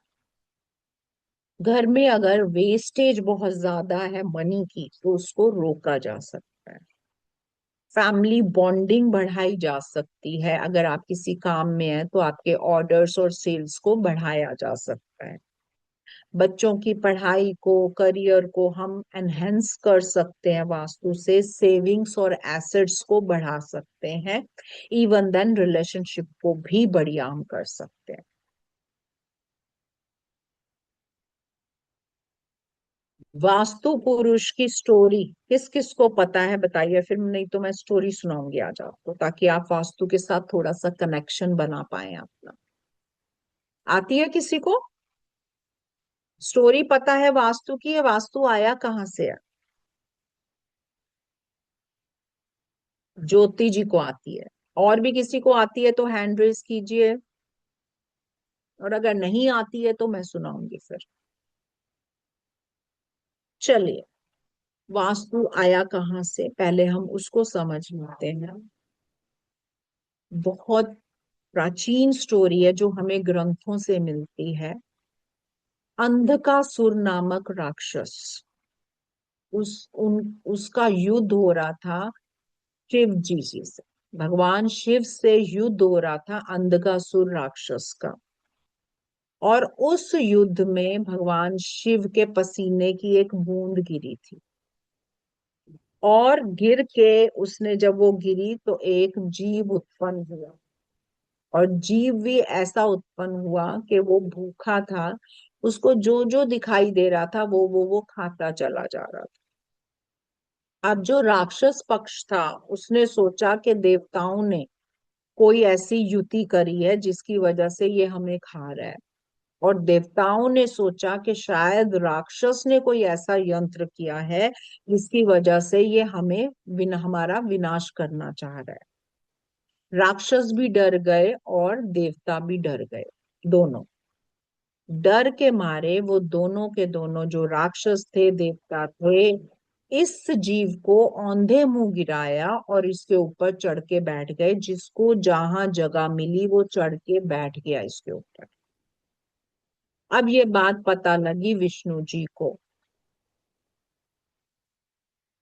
घर में अगर वेस्टेज बहुत ज्यादा है मनी की तो उसको रोका जा सकता है। फैमिली बॉन्डिंग बढ़ाई जा सकती है, अगर आप किसी काम में हैं तो आपके ऑर्डर्स और सेल्स को बढ़ाया जा सकता है। बच्चों की पढ़ाई को, करियर को हम एनहेंस कर सकते हैं वास्तु से, सेविंग्स और एसेट्स को बढ़ा सकते हैं। इवन देन रिलेशनशिप को भी बढ़िया हम कर सकते हैं। वास्तु पुरुष की स्टोरी किस किस को पता है बताइए, फिर नहीं तो मैं स्टोरी सुनाऊंगी आज आपको ताकि आप वास्तु के साथ थोड़ा सा कनेक्शन बना पाए अपना। आती है किसी को? स्टोरी पता है वास्तु की? है वास्तु आया कहाँ से है? ज्योति जी को आती है। और भी किसी को आती है तो हैंड रेज कीजिए, और अगर नहीं आती है तो मैं सुनाऊंगी फिर। चलिए, वास्तु आया कहाँ से पहले हम उसको समझ लेते हैं। बहुत प्राचीन स्टोरी है जो हमें ग्रंथों से मिलती है। अंधकासुर नामक राक्षस, उसका युद्ध हो रहा था शिव जी से। भगवान शिव से युद्ध हो रहा था अंधकासुर राक्षस का। और उस युद्ध में भगवान शिव के पसीने की एक बूंद गिरी थी। और गिर के उसने, जब वो गिरी तो एक जीव उत्पन्न हुआ, और जीव भी ऐसा उत्पन्न हुआ कि वो भूखा था। उसको जो जो दिखाई दे रहा था वो खाता चला जा रहा था। अब जो राक्षस पक्ष था उसने सोचा कि देवताओं ने कोई ऐसी युति करी है जिसकी वजह से ये हमें खा रहा है, और देवताओं ने सोचा कि शायद राक्षस ने कोई ऐसा यंत्र किया है जिसकी वजह से ये हमें हमारा विनाश करना चाह रहा है। राक्षस भी डर गए और देवता भी डर गए। दोनों डर के मारे, वो दोनों के दोनों, जो राक्षस थे देवता थे, इस जीव को औंधे मुंह गिराया और इसके ऊपर चढ़ के बैठ गए। जिसको जहां जगह मिली वो चढ़ के बैठ गया इसके ऊपर। अब ये बात पता लगी विष्णु जी को।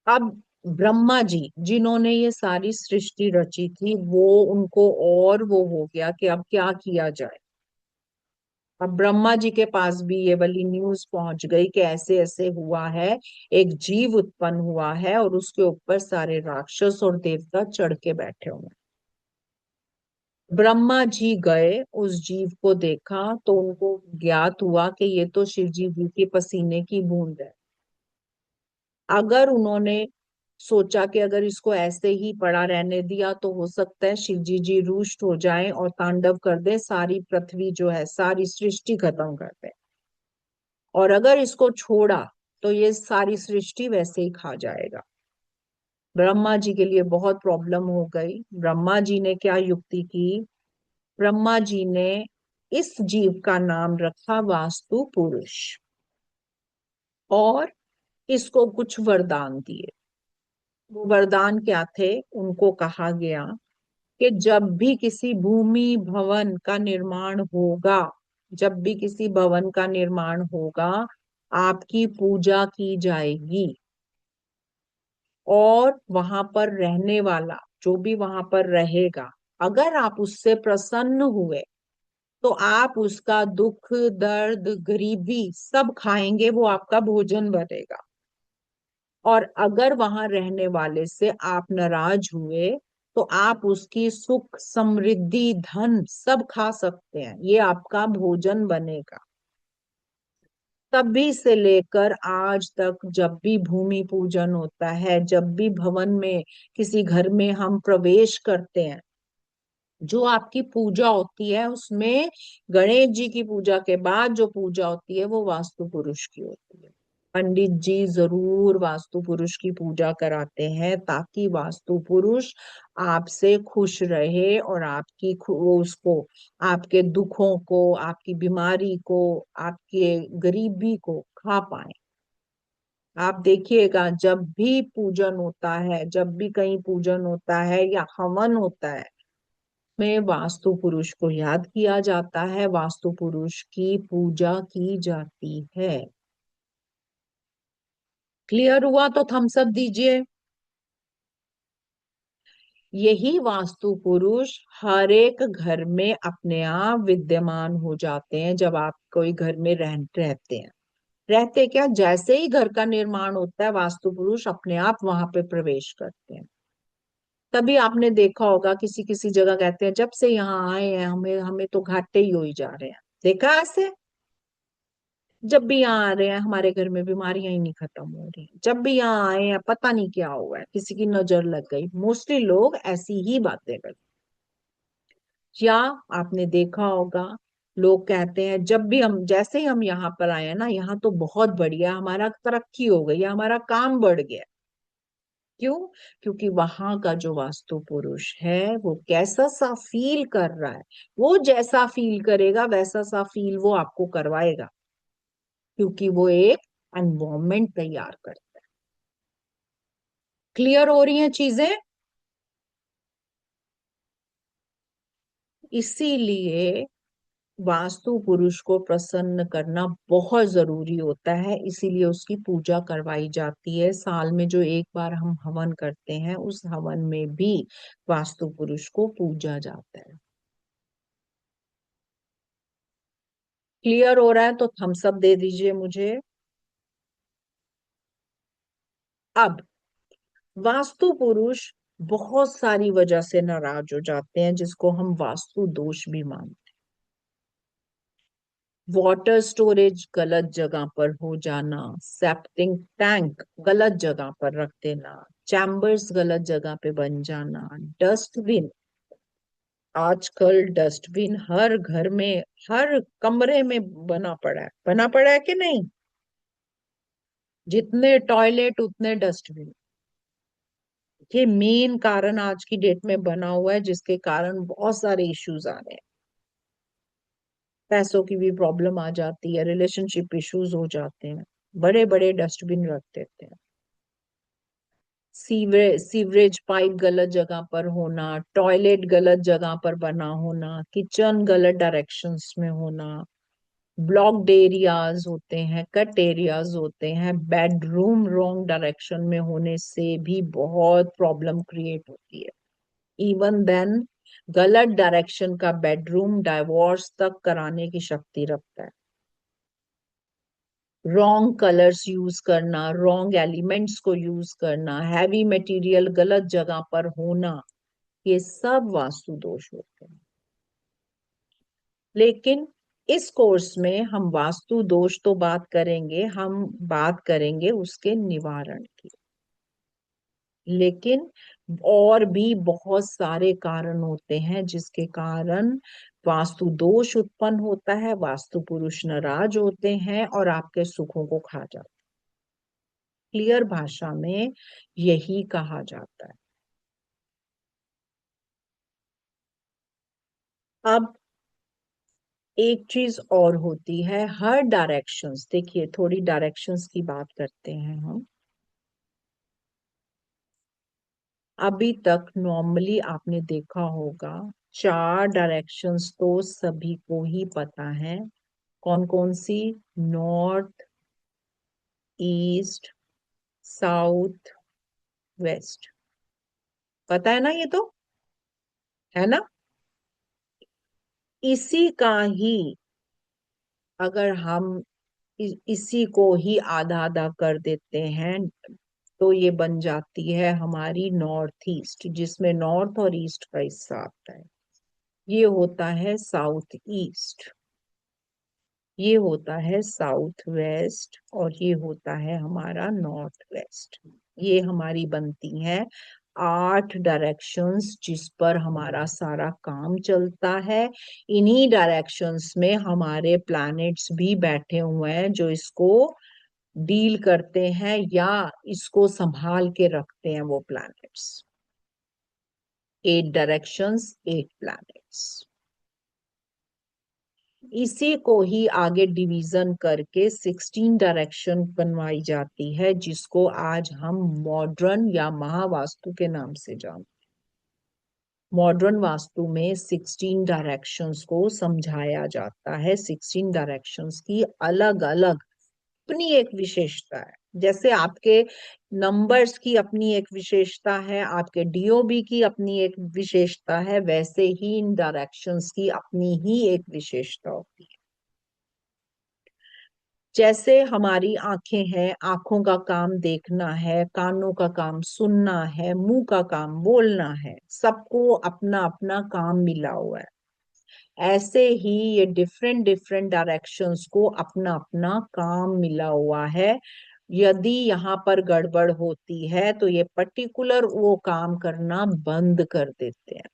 अब ब्रह्मा जी, जिन्होंने ये सारी सृष्टि रची थी, वो उनको और वो हो गया कि अब क्या किया जाए। अब ब्रह्मा जी के पास भी ये वाली न्यूज पहुंच गई कि ऐसे ऐसे हुआ है, एक जीव उत्पन्न हुआ है और उसके ऊपर सारे राक्षस और देवता चढ़ के बैठे हुए हैं। ब्रह्मा जी गए, उस जीव को देखा तो उनको ज्ञात हुआ कि ये तो शिव जी के पसीने की बूंद है। अगर उन्होंने सोचा कि अगर इसको ऐसे ही पड़ा रहने दिया तो हो सकता है शिव जी रुष्ट हो जाएं और तांडव कर दे, सारी पृथ्वी जो है सारी सृष्टि खत्म कर दे, और अगर इसको छोड़ा तो ये सारी सृष्टि वैसे ही खा जाएगा। ब्रह्मा जी के लिए बहुत प्रॉब्लम हो गई। ब्रह्मा जी ने क्या युक्ति की? ब्रह्मा जी ने इस जीव का नाम रखा वास्तु पुरुष, और इसको कुछ वरदान दिए। वो वरदान क्या थे? उनको कहा गया कि जब भी किसी भूमि भवन का निर्माण होगा, जब भी किसी भवन का निर्माण होगा, आपकी पूजा की जाएगी, और वहां पर रहने वाला जो भी वहां पर रहेगा, अगर आप उससे प्रसन्न हुए तो आप उसका दुख दर्द गरीबी सब खाएंगे, वो आपका भोजन बनेगा। और अगर वहां रहने वाले से आप नाराज हुए तो आप उसकी सुख समृद्धि धन सब खा सकते हैं, ये आपका भोजन बनेगा। तभी से लेकर आज तक जब भी भूमि पूजन होता है, जब भी भवन में किसी घर में हम प्रवेश करते हैं, जो आपकी पूजा होती है उसमें गणेश जी की पूजा के बाद जो पूजा होती है वो वास्तु पुरुष की होती है। पंडित जी जरूर वास्तु पुरुष की पूजा कराते हैं ताकि वास्तु पुरुष आपसे खुश रहे और आपकी वो उसको, आपके दुखों को, आपकी बीमारी को, आपके गरीबी को खा पाए। आप देखिएगा जब भी पूजन होता है, जब भी कहीं पूजन होता है या हवन होता है, में वास्तु पुरुष को याद किया जाता है, वास्तु पुरुष की पूजा की जाती है। क्लियर हुआ तो थम्स अप दीजिए। यही वास्तु पुरुष हर एक घर में अपने आप विद्यमान हो जाते हैं जब आप कोई घर में रहते हैं। रहते क्या, जैसे ही घर का निर्माण होता है वास्तु पुरुष अपने आप वहां पे प्रवेश करते हैं। तभी आपने देखा होगा किसी किसी जगह कहते हैं जब से यहाँ आए हैं हमें हमें तो घाटे ही हो ही जा रहे हैं। देखा ऐसे? जब भी यहाँ आ रहे हैं हमारे घर में बीमारियां ही नहीं खत्म हो रही, जब भी यहाँ आए हैं पता नहीं क्या हुआ है, किसी की नजर लग गई। मोस्टली लोग ऐसी ही बातें करते हैं। या आपने देखा होगा लोग कहते हैं जब भी हम, जैसे ही हम यहाँ पर आए हैं ना, यहाँ तो बहुत बढ़िया, हमारा तरक्की हो गई है, हमारा काम बढ़ गया। क्यों? क्योंकि वहां का जो वास्तु पुरुष है वो कैसा सा फील कर रहा है, वो जैसा फील करेगा वैसा सा फील वो आपको करवाएगा, क्योंकि वो एक एनवायरमेंट तैयार करता है। क्लियर हो रही हैं चीजें? इसीलिए वास्तु पुरुष को प्रसन्न करना बहुत जरूरी होता है, इसीलिए उसकी पूजा करवाई जाती है। साल में जो एक बार हम हवन करते हैं उस हवन में भी वास्तु पुरुष को पूजा जाता है। क्लियर हो रहा है तो थम्स अप दे दीजिए मुझे। अब वास्तु पुरुष बहुत सारी वजह से नाराज हो जाते हैं, जिसको हम वास्तु दोष भी मानते हैं। वाटर स्टोरेज गलत जगह पर हो जाना, सेप्टिक टैंक गलत जगह पर रख देना, चैम्बर्स गलत जगह पे बन जाना, डस्टबिन, आजकल डस्टबिन हर घर में, हर कमरे में बना पड़ा है कि नहीं? जितने टॉयलेट उतने डस्टबिन। ये मेन कारण आज की डेट में बना हुआ है, जिसके कारण बहुत सारे इश्यूज आ रहे हैं। पैसों की भी प्रॉब्लम आ जाती है, रिलेशनशिप इश्यूज हो जाते हैं, बड़े बड़े डस्टबिन रख देते हैं। सीवरेज पाइप गलत जगह पर होना, टॉयलेट गलत जगह पर बना होना, किचन गलत डायरेक्शंस में होना, ब्लॉक्ड एरियाज होते हैं, कट एरियाज होते हैं, बेडरूम रॉन्ग डायरेक्शन में होने से भी बहुत प्रॉब्लम क्रिएट होती है। इवन देन गलत डायरेक्शन का बेडरूम डाइवोर्स तक कराने की शक्ति रखता है। रॉन्ग कलर्स यूज करना, रॉन्ग एलिमेंट्स को यूज करना, हैवी मटेरियल गलत जगह पर होना, ये सब वास्तु दोष होते हैं। लेकिन इस कोर्स में हम वास्तु दोष तो बात करेंगे, हम बात करेंगे उसके निवारण की। लेकिन और भी बहुत सारे कारण होते हैं जिसके कारण वास्तु दोष उत्पन्न होता है, वास्तु पुरुष नाराज होते हैं और आपके सुखों को खा जाते हैं। क्लियर भाषा में यही कहा जाता है। अब एक चीज और होती है, हर डायरेक्शंस, देखिए थोड़ी डायरेक्शंस की बात करते हैं हम। अभी तक नॉर्मली आपने देखा होगा, चार डायरेक्शंस तो सभी को ही पता है। कौन कौन सी? North, east, south, west. पता है ना ये तो, है ना? इसी का ही, अगर हम इसी को ही आधा आधा कर देते हैं तो ये बन जाती है हमारी नॉर्थ ईस्ट, जिसमें नॉर्थ और ईस्ट का हिस्सा आता है। ये होता है साउथ ईस्ट, ये होता है साउथ वेस्ट, और ये होता है हमारा नॉर्थ वेस्ट। ये हमारी बनती हैं 8 डायरेक्शंस जिस पर हमारा सारा काम चलता है। इन्हीं डायरेक्शंस में हमारे प्लैनेट्स भी बैठे हुए हैं जो इसको डील करते हैं या इसको संभाल के रखते हैं, वो प्लैनेट्स। 8 directions, 8 planets. इसी को ही आगे डिवीजन करके 16 डायरेक्शन बनवाई जाती है, जिसको आज हम मॉडर्न या महावास्तु के नाम से जानते हैं। मॉडर्न वास्तु में 16 डायरेक्शंस को समझाया जाता है। 16 डायरेक्शंस की अलग अलग अपनी एक विशेषता है। जैसे आपके नंबर्स की अपनी एक विशेषता है, आपके डीओबी की अपनी एक विशेषता है, वैसे ही इन डायरेक्शंस की अपनी ही एक विशेषता होती है। जैसे हमारी आंखें हैं, आंखों का काम देखना है, कानों का काम सुनना है, मुंह का काम बोलना है, सबको अपना अपना काम मिला हुआ है। ऐसे ही ये डिफरेंट डिफरेंट डायरेक्शंस को अपना अपना काम मिला हुआ है। यदि यहाँ पर गड़बड़ होती है तो ये पर्टिकुलर वो काम करना बंद कर देते हैं।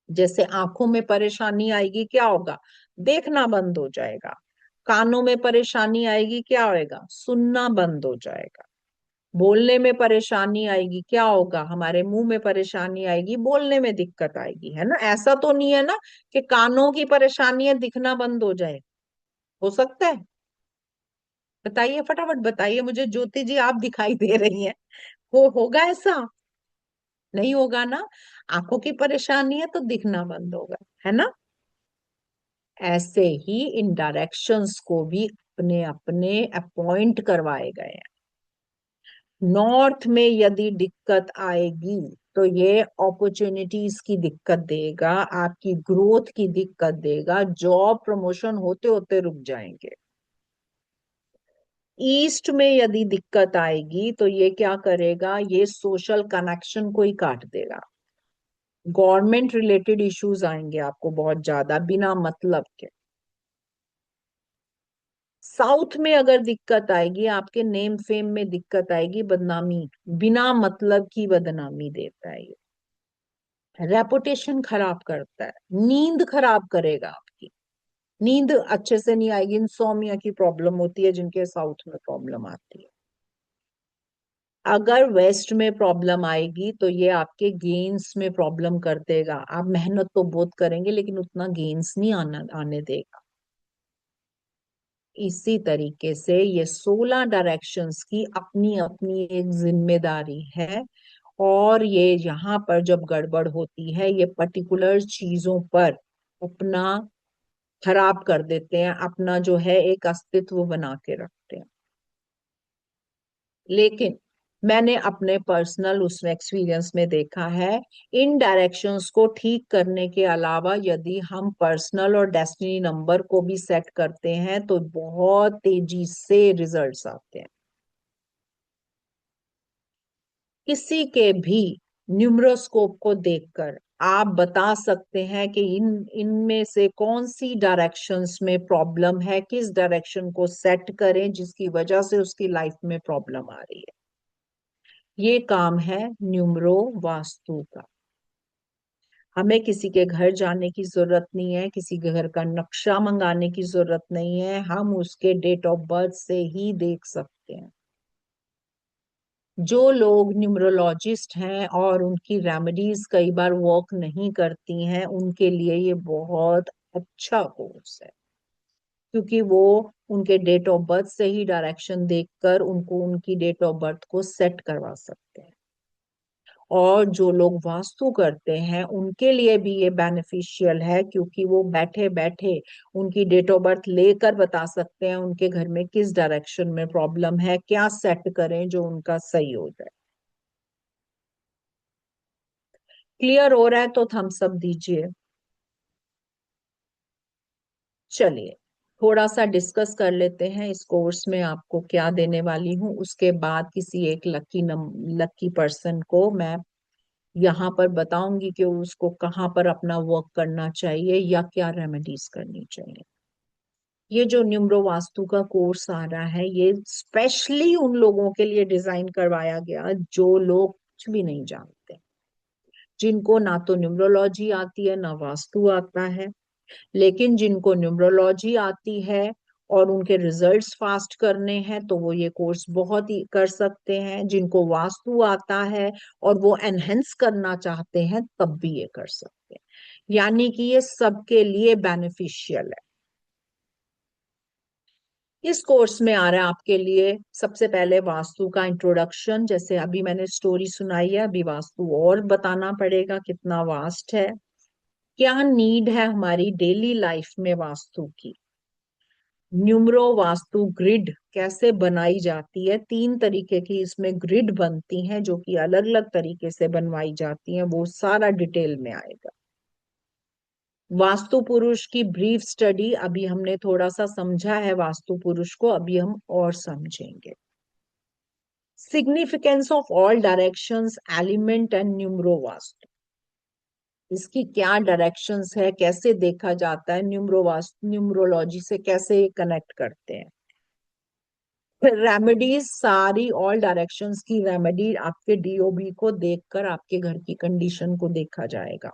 जैसे आंखों में परेशानी आएगी, क्या होगा? देखना बंद हो जाएगा। कानों में परेशानी आएगी, क्या होएगा? सुनना बंद हो जाएगा। बोलने में परेशानी आएगी, क्या होगा? हमारे मुंह में परेशानी आएगी, बोलने में दिक्कत आएगी, है ना? ऐसा तो नहीं है ना कि कानों की परेशानी है, दिखना बंद हो जाए? हो सकता है? बताइए, फटाफट बताइए मुझे। ज्योति जी आप दिखाई दे रही हैं, वो होगा ऐसा? नहीं होगा ना। आंखों की परेशानी है तो दिखना बंद होगा, है ना? ऐसे ही इन डायरेक्शंस को भी अपने अपने अपॉइंट करवाए गए हैं। नॉर्थ में यदि दिक्कत आएगी तो ये अपॉर्चुनिटीज की दिक्कत देगा, आपकी ग्रोथ की दिक्कत देगा, जॉब प्रमोशन होते होते रुक जाएंगे। ईस्ट में यदि दिक्कत आएगी तो ये क्या करेगा, ये सोशल कनेक्शन को ही काट देगा। गवर्नमेंट रिलेटेड इश्यूज आएंगे आपको बहुत ज्यादा बिना मतलब के। साउथ में अगर दिक्कत आएगी, आपके नेम फेम में दिक्कत आएगी, बदनामी, बिना मतलब की बदनामी देता है ये, रेपुटेशन खराब करता है, नींद खराब करेगा आपकी, नींद अच्छे से नहीं आएगी, इंसोमिया की प्रॉब्लम होती है जिनके साउथ में प्रॉब्लम आती है। अगर वेस्ट में प्रॉब्लम आएगी तो ये आपके गेन्स में प्रॉब्लम कर देगा। आप मेहनत तो बहुत करेंगे लेकिन उतना गेन्स नहीं आने देगा। इसी तरीके से ये 16 डायरेक्शंस की अपनी अपनी एक जिम्मेदारी है। और ये यहाँ पर जब गड़बड़ होती है, ये पर्टिकुलर चीजों पर अपना खराब कर देते हैं, अपना जो है एक अस्तित्व बना के रखते हैं। लेकिन मैंने अपने पर्सनल उसमें एक्सपीरियंस में देखा है, इन डायरेक्शंस को ठीक करने के अलावा यदि हम पर्सनल और डेस्टिनी नंबर को भी सेट करते हैं तो बहुत तेजी से रिजल्ट्स आते हैं। किसी के भी न्यूमरोस्कोप को देखकर आप बता सकते हैं कि इन इनमें से कौन सी डायरेक्शंस में प्रॉब्लम है, किस डायरेक्शन को सेट करें जिसकी वजह से उसकी लाइफ में प्रॉब्लम आ रही है। ये काम है न्यूमरो वास्तु का। हमें किसी के घर जाने की जरूरत नहीं है, किसी के घर का नक्शा मंगाने की जरूरत नहीं है, हम उसके डेट ऑफ बर्थ से ही देख सकते हैं। जो लोग न्यूमरोलॉजिस्ट हैं और उनकी रेमेडीज कई बार वर्क नहीं करती हैं, उनके लिए ये बहुत अच्छा कोर्स है, क्योंकि वो उनके डेट ऑफ बर्थ से ही डायरेक्शन देखकर उनको उनकी डेट ऑफ बर्थ को सेट करवा सकते हैं। और जो लोग वास्तु करते हैं उनके लिए भी ये बेनिफिशियल है, क्योंकि वो बैठे बैठे उनकी डेट ऑफ बर्थ लेकर बता सकते हैं उनके घर में किस डायरेक्शन में प्रॉब्लम है, क्या सेट करें जो उनका सही हो जाए। क्लियर हो रहा है तो थम्स अप दीजिए। चलिए थोड़ा सा डिस्कस कर लेते हैं इस कोर्स में आपको क्या देने वाली हूँ, उसके बाद किसी एक लकी पर्सन को मैं यहाँ पर बताऊंगी कि उसको कहाँ पर अपना वर्क करना चाहिए या क्या रेमेडीज करनी चाहिए। ये जो न्यूमरो वास्तु का कोर्स आ रहा है, ये स्पेशली उन लोगों के लिए डिजाइन करवाया गया जो लोग कुछ भी नहीं जानते, जिनको ना तो न्यूमरोलॉजी आती है ना वास्तु आता है। लेकिन जिनको न्यूमरोलॉजी आती है और उनके रिजल्ट्स फास्ट करने हैं तो वो ये कोर्स बहुत ही कर सकते हैं। जिनको वास्तु आता है और वो एनहेंस करना चाहते हैं तब भी ये कर सकते हैं, यानी कि ये सबके लिए बेनिफिशियल है। इस कोर्स में आ रहा है आपके लिए सबसे पहले वास्तु का इंट्रोडक्शन, जैसे अभी मैंने स्टोरी सुनाई है, अभी वास्तु और बताना पड़ेगा कितना वास्ट है, क्या नीड है हमारी डेली लाइफ में वास्तु की। न्यूमरो वास्तु ग्रिड कैसे बनाई जाती है, 3 तरीके की इसमें ग्रिड बनती हैं जो कि अलग अलग तरीके से बनवाई जाती हैं, वो सारा डिटेल में आएगा। वास्तु पुरुष की ब्रीफ स्टडी अभी हमने थोड़ा सा समझा है वास्तु पुरुष को, अभी हम और समझेंगे। Significance of all directions element and numero vastu, इसकी क्या डायरेक्शंस है, कैसे देखा जाता है, न्यूमरोलॉजी से कैसे कनेक्ट करते हैं। रेमेडीज सारी ऑल डायरेक्शंस की रेमेडी आपके डीओबी को देखकर आपके घर की कंडीशन को देखा जाएगा।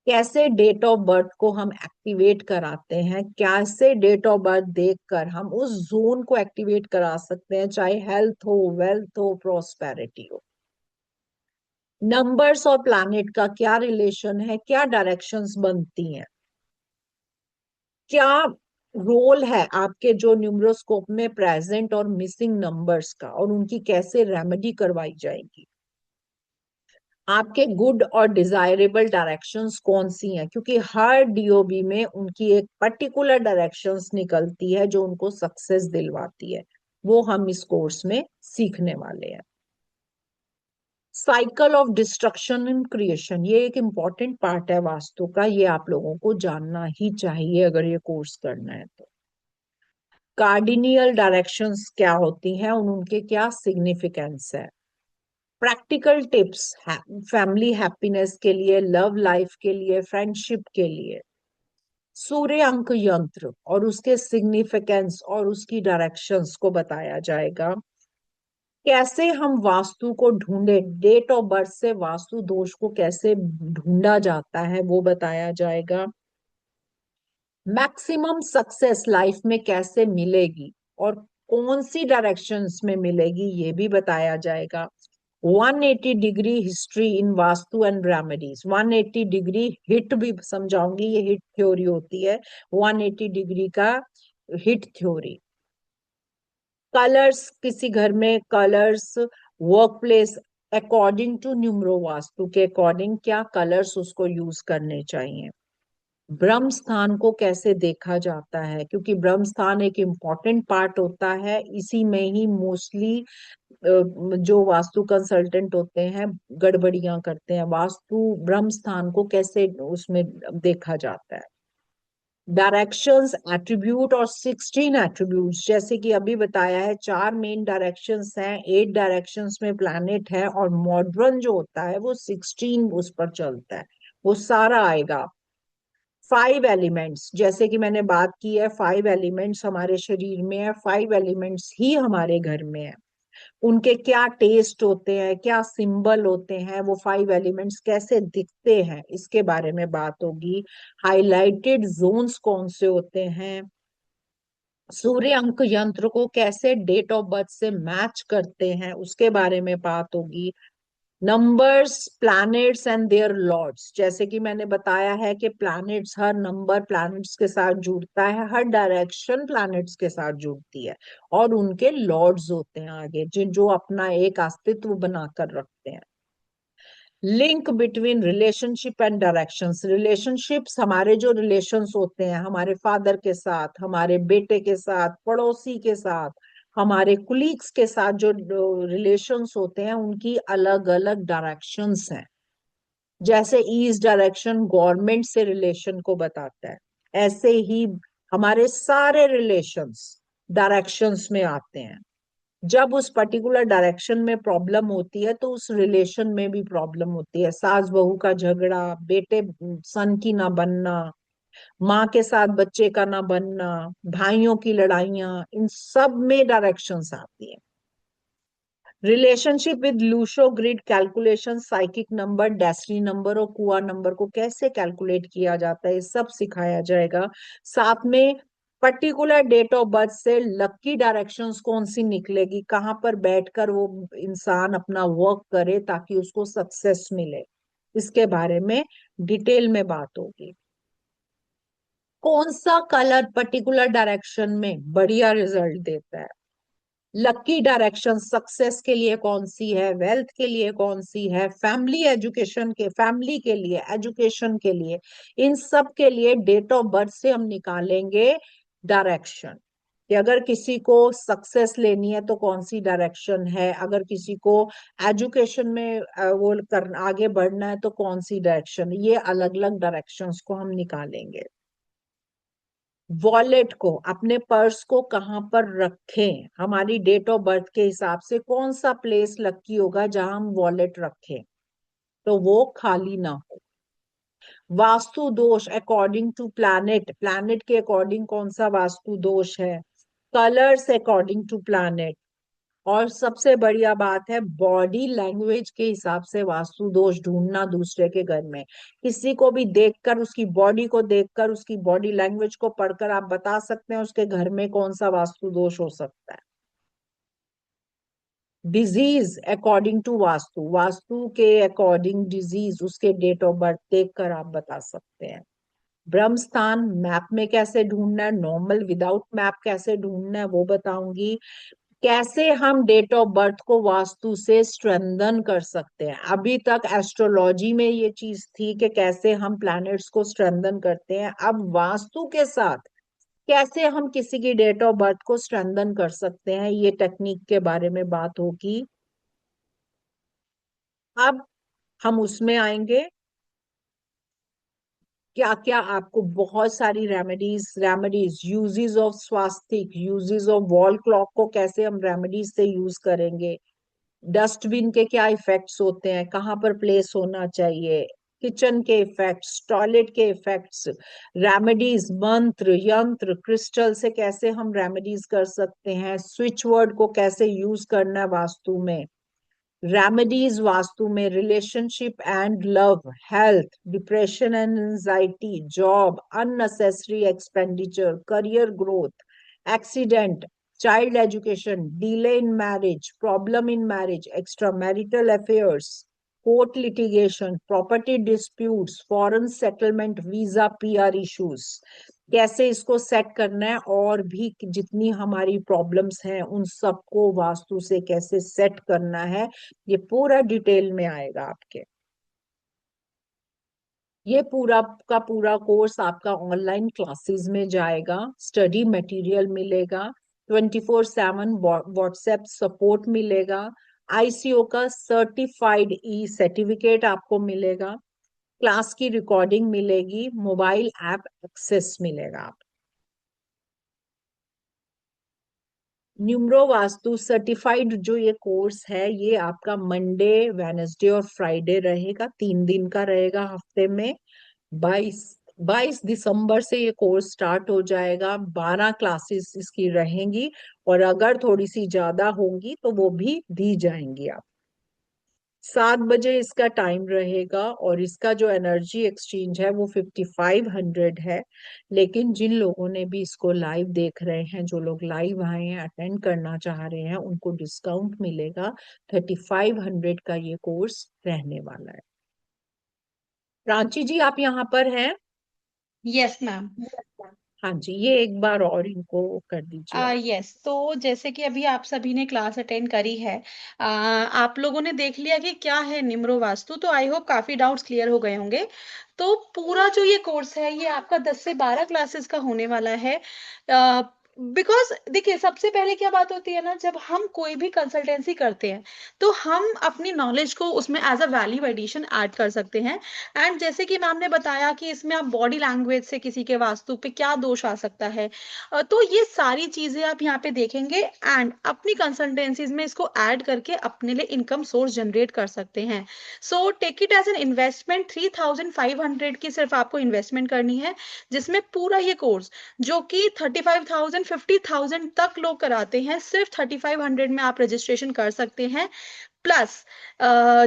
कैसे डेट ऑफ बर्थ को हम एक्टिवेट कराते हैं, कैसे डेट ऑफ बर्थ देखकर हम उस जोन को एक्टिवेट करा सकते हैं, चाहे हेल्थ हो, वेल्थ हो, प्रोस्पेरिटी हो। नंबर्स और प्लैनेट का क्या रिलेशन है, क्या डायरेक्शंस बनती हैं, क्या रोल है आपके जो न्यूमरोस्कोप में प्रेजेंट और मिसिंग नंबर्स का, और उनकी कैसे रेमेडी करवाई जाएगी। आपके गुड और डिजायरेबल डायरेक्शंस कौन सी हैं, क्योंकि हर डीओबी में उनकी एक पर्टिकुलर डायरेक्शंस निकलती है जो उनको सक्सेस दिलवाती है, वो हम इस कोर्स में सीखने वाले हैं। Cycle of destruction and creation, ये एक इम्पॉर्टेंट पार्ट है वास्तु का, ये आप लोगों को जानना ही चाहिए अगर ये कोर्स करना है तो। कार्डिनियल डायरेक्शंस क्या होती हैं, उनके क्या सिग्निफिकेंस है। प्रैक्टिकल टिप्स फैमिली हैप्पीनेस के लिए, लव लाइफ के लिए, फ्रेंडशिप के लिए। सूर्य अंक यंत्र और उसके सिग्निफिकेंस और उसकी डायरेक्शंस को बताया जाएगा। कैसे हम वास्तु को ढूंढे, डेट ऑफ बर्थ से वास्तु दोष को कैसे ढूंढा जाता है वो बताया जाएगा। मैक्सिमम सक्सेस लाइफ में कैसे मिलेगी और कौन सी डायरेक्शंस में मिलेगी ये भी बताया जाएगा। 180 degree history in vastu and remedies, 180 degree hit भी समझाऊंगी, ये हिट थ्योरी होती है, 180 डिग्री का हिट थ्योरी। कलर्स, किसी घर में colours, work place, according to numero Vastu के अकॉर्डिंग क्या कलर्स उसको यूज करने चाहिए। ब्रह्म स्थान को कैसे देखा जाता है, क्योंकि ब्रह्म स्थान एक इम्पॉर्टेंट पार्ट होता है, इसी में ही मोस्टली जो वास्तु कंसल्टेंट होते हैं गड़बड़ियां करते हैं। वास्तु ब्रह्म स्थान को कैसे उसमें देखा जाता है। डायरेक्शंस, एट्रीब्यूट और 16 एट्रीब्यूट्स, जैसे कि अभी बताया है 4 मेन डायरेक्शंस हैं, 8 डायरेक्शंस में प्लैनेट है और मॉडर्न जो होता है वो 16 उस पर चलता है, वो सारा आएगा। 5 एलिमेंट्स, जैसे कि मैंने बात की है 5 एलिमेंट्स हमारे शरीर में है, 5 एलिमेंट्स ही हमारे घर में है। उनके क्या टेस्ट होते हैं, क्या सिंबल होते हैं, वो 5 एलिमेंट्स कैसे दिखते हैं, इसके बारे में बात होगी। हाइलाइटेड जोन्स कौन से होते हैं, सूर्य अंक यंत्र को कैसे डेट ऑफ बर्थ से मैच करते हैं उसके बारे में बात होगी। Numbers, planets and their lords, जैसे कि मैंने बताया है कि प्लैनेट्स, हर नंबर प्लैनेट्स के साथ जुड़ता है, हर डायरेक्शन प्लैनेट्स के साथ जुड़ती है, और उनके लॉर्ड्स होते हैं आगे जिन जो अपना एक अस्तित्व बनाकर रखते हैं। Link between relationship and directions, relationships, हमारे जो रिलेशंस होते हैं हमारे फादर के साथ, हमारे बेटे के साथ, पड़ोसी के साथ, हमारे कुलीग्स के साथ, जो रिलेशंस होते हैं उनकी अलग अलग डायरेक्शंस हैं। जैसे ईस्ट डायरेक्शन गवर्नमेंट से रिलेशन को बताता है, ऐसे ही हमारे सारे रिलेशंस डायरेक्शंस में आते हैं। जब उस पर्टिकुलर डायरेक्शन में प्रॉब्लम होती है तो उस रिलेशन में भी प्रॉब्लम होती है। सास बहू का झगड़ा, बेटे सन की ना बनना, माँ के साथ बच्चे का ना बनना, भाइयों की लड़ाइयां, इन सब में डायरेक्शंस आती है। Relationship with Lo Shu grid calculation, psychic number, destiny number और कुआ नंबर को कैसे कैलकुलेट किया जाता है, ये सब सिखाया जाएगा। साथ में पर्टिकुलर डेट ऑफ बर्थ से लकी डायरेक्शंस कौन सी निकलेगी, कहाँ पर बैठकर वो इंसान अपना वर्क करे ताकि उसको सक्सेस मिले, इसके बारे में डिटेल में बात होगी। कौन सा कलर पर्टिकुलर डायरेक्शन में बढ़िया रिजल्ट देता है, लकी डायरेक्शन सक्सेस के लिए कौन सी है, वेल्थ के लिए कौन सी है, फैमिली एजुकेशन के, फैमिली के लिए, एजुकेशन के लिए, इन सब के लिए डेट ऑफ बर्थ से हम निकालेंगे डायरेक्शन कि अगर किसी को सक्सेस लेनी है तो कौन सी डायरेक्शन है, अगर किसी को एजुकेशन में वो कर आगे बढ़ना है तो कौन सी डायरेक्शन, ये अलग अलग डायरेक्शंस को हम निकालेंगे। वॉलेट को, अपने पर्स को कहाँ पर रखें, हमारी डेट ऑफ बर्थ के हिसाब से कौन सा प्लेस लकी होगा जहां हम वॉलेट रखें तो वो खाली ना हो। वास्तु दोष अकॉर्डिंग टू प्लैनेट, प्लैनेट के अकॉर्डिंग कौन सा वास्तु दोष है, कलर्स अकॉर्डिंग टू प्लैनेट, और सबसे बढ़िया बात है बॉडी लैंग्वेज के हिसाब से वास्तु दोष ढूंढना दूसरे के घर में। किसी को भी देखकर, उसकी बॉडी को देखकर, उसकी बॉडी लैंग्वेज को पढ़कर आप बता सकते हैं उसके घर में कौन सा वास्तु दोष हो सकता है। Disease according to Vastu, Vastu के अकॉर्डिंग डिजीज उसके डेट ऑफ बर्थ देखकर आप बता सकते हैं। ब्रह्म स्थान मैप में कैसे ढूंढना है, नॉर्मल विदाउट मैप कैसे ढूंढना है वो बताऊंगी। कैसे हम डेट ऑफ बर्थ को वास्तु से स्ट्रेंथन कर सकते हैं, अभी तक एस्ट्रोलॉजी में ये चीज थी कि कैसे हम प्लैनेट्स को स्ट्रेंथन करते हैं, अब वास्तु के साथ कैसे हम किसी की डेट ऑफ बर्थ को स्ट्रेंथन कर सकते हैं, ये टेक्निक के बारे में बात होगी। अब हम उसमें आएंगे क्या क्या आपको बहुत सारी remedies uses of swastik, uses of wall clock को कैसे हम रेमेडीज से यूज करेंगे, डस्टबिन के क्या इफेक्ट्स होते हैं, कहाँ पर प्लेस होना चाहिए, किचन के इफेक्ट्स, टॉयलेट के इफेक्ट्स, रेमेडीज, मंत्र यंत्र, क्रिस्टल से कैसे हम रेमेडीज कर सकते हैं, स्विच वर्ड को कैसे यूज करना है वास्तु में, रेमेडीज वास्तु में relationship and love, health, depression and anxiety, job, unnecessary expenditure, career growth, accident, child education, delay in marriage, problem in marriage, extra marital affairs, court litigation, property disputes, foreign settlement, visa, PR issues, कैसे इसको set करना है, और भी जितनी हमारी problems हैं उन सबको वास्तु से कैसे सेट करना है, ये पूरा डिटेल में आएगा आपके। ये पूरा का पूरा कोर्स आपका ऑनलाइन क्लासेस में जाएगा, स्टडी मटेरियल मिलेगा, 24/7 व्हाट्सएप सपोर्ट मिलेगा, आईसीओ का सर्टिफाइड ई सर्टिफिकेट आपको मिलेगा, क्लास की रिकॉर्डिंग मिलेगी, मोबाइल ऐप एक्सेस मिलेगा। न्यूमरो वास्तु सर्टिफाइड जो ये कोर्स है, ये आपका मंडे, वेनेसडे और फ्राइडे रहेगा, 3 दिन का रहेगा हफ्ते में। 22 दिसंबर से ये कोर्स स्टार्ट हो जाएगा, 12 क्लासेस इसकी रहेंगी, और अगर थोड़ी सी ज्यादा होंगी तो वो भी दी जाएंगी। आप 7 बजे इसका टाइम रहेगा, और इसका जो एनर्जी एक्सचेंज है वो 5500 है। लेकिन जिन लोगों ने भी इसको लाइव देख रहे हैं, जो लोग लाइव आए हैं, अटेंड करना चाह रहे हैं, उनको डिस्काउंट मिलेगा। 3500 का ये कोर्स रहने वाला है। प्राची जी, आप यहाँ पर हैं? Yes ma'am. हाँ जी, ये एक बार और इनको कर दीजिए आप। यस, तो जैसे कि अभी आप सभी ने क्लास अटेंड करी है, आप लोगों ने देख लिया कि क्या है निम्रो वास्तु, तो आई होप काफी डाउट्स क्लियर हो गए होंगे। तो पूरा जो ये कोर्स है ये आपका 10 से 12 क्लासेस का होने वाला है। बिकॉज देखिए, सबसे पहले क्या बात होती है ना, जब हम कोई भी कंसल्टेंसी करते हैं तो हम अपनी नॉलेज को उसमें as a value addition add कर सकते हैं। एंड जैसे कि मैम ने बताया कि इसमें आप बॉडी लैंग्वेज से किसी के वास्तु पे क्या दोष आ सकता है, तो ये सारी चीजें आप यहाँ पे देखेंगे एंड अपनी कंसल्टेंसीज में इसको ऐड करके अपने लिए इनकम सोर्स जनरेट कर सकते हैं। So take it as an investment, 3500 की सिर्फ आपको इन्वेस्टमेंट करनी है, जिसमें पूरा ये कोर्स जो कि 35,000 50,000 तक लोग कराते हैं, सिर्फ 3500 में आप रजिस्ट्रेशन कर सकते हैं। Plus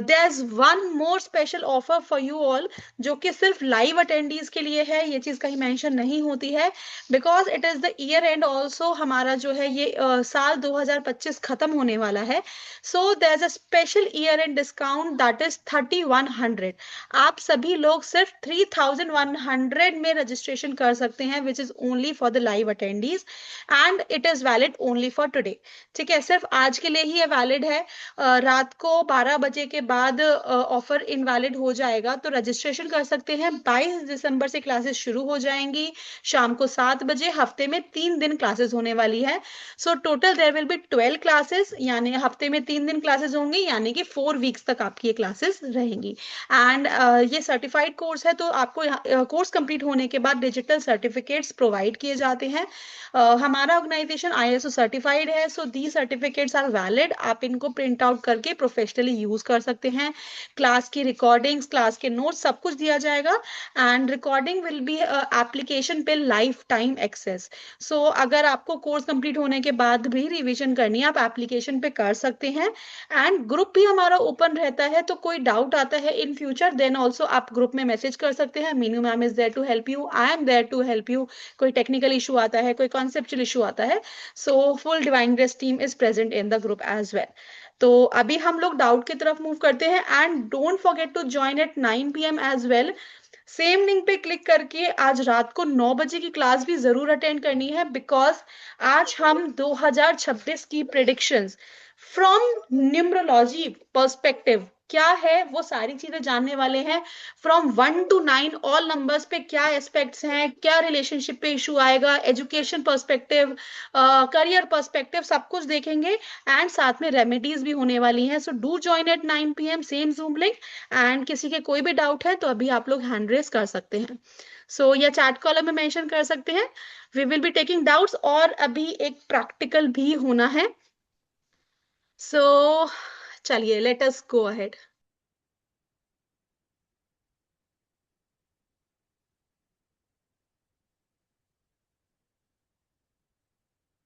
there's one more special offer for you all, जो कि सिर्फ लाइव अटेंडीज के लिए है, ये चीज कहीं मेंशन नहीं होती है, because it is the year and also, हमारा जो है ये साल 2025 खत्म होने वाला है। सो there's a special year and discount that is 3100। आप सभी लोग सिर्फ 3100 में रजिस्ट्रेशन कर सकते हैं, which is only for the live attendees, and it is valid only for today. ठीक है, सिर्फ आज के लिए ही ये वैलिड है। रात को 12 बजे के बाद ऑफर इनवैलिड हो जाएगा, तो रजिस्ट्रेशन कर सकते हैं। 22 दिसंबर से क्लासेस शुरू हो जाएंगी, शाम को 7 बजे, हफ्ते में 3 दिन क्लासेस होने वाली है। So total there will be 12 classes, यानी हफ्ते में 3 दिन क्लासेस होंगी, यानी कि 4 वीक्स तक आपकी ये क्लासेस रहेंगी। एंड ये सर्टिफाइड कोर्स है, तो आपको कोर्स कंप्लीट होने के बाद डिजिटल सर्टिफिकेट्स प्रोवाइड किए जाते हैं। हमारा ऑर्गेनाइजेशन आईएसओ सर्टिफाइड है, सो दी सर्टिफिकेट्स आर वैलिड, आप इनको प्रिंट आउट करके प्रोफेशनली यूज कर सकते हैं। क्लास की रिकॉर्डिंग्स, क्लास के नोट्स, सब कुछ दिया जाएगा, and recording will be application पे लाइफ टाइम एक्सेस। सो अगर आपको कोर्स कंप्लीट होने के बाद भी रिवीजन करनी है, आप एप्लीकेशन पे कर सकते हैं। एंड ग्रुप भी हमारा ओपन रहता है, तो कोई डाउट आता है इन फ्यूचर, देन ऑल्सो आप ग्रुप में मैसेज कर सकते हैं। Meenu ma'am is there to help you, I am there to help you. कोई टेक्निकल इशू आता है, कोई कॉन्सेप्चुअल इशू आता है, so full divine grace team is present in the group as well. तो अभी हम लोग डाउट की तरफ मूव करते हैं, and don't forget to join at 9 PM as well. Same link पे क्लिक करके आज रात को 9 बजे की क्लास भी जरूर अटेंड करनी है, बिकॉज आज हम 2026 की प्रिडिक्शंस फ्रॉम न्यूमरोलॉजी पर्सपेक्टिव क्या है वो सारी चीजें जानने वाले हैं। फ्रॉम 1 to 9 ऑल नंबर्स पे क्या एस्पेक्ट्स हैं, क्या रिलेशनशिप पे इशू आएगा, एजुकेशन पर्सपेक्टिव, करियर पर्सपेक्टिव, सब कुछ देखेंगे। एंड साथ में रेमेडीज भी होने वाली हैं। So do join at 9 PM same zoom link. And किसी के कोई भी डाउट है तो अभी आप लोग हैंड रेस कर सकते हैं। सो या चैट कॉलम में मेंशन कर सकते हैं। We will be taking doubts, और अभी एक प्रैक्टिकल भी होना है। सो चलिए, लेट अस गो अहेड।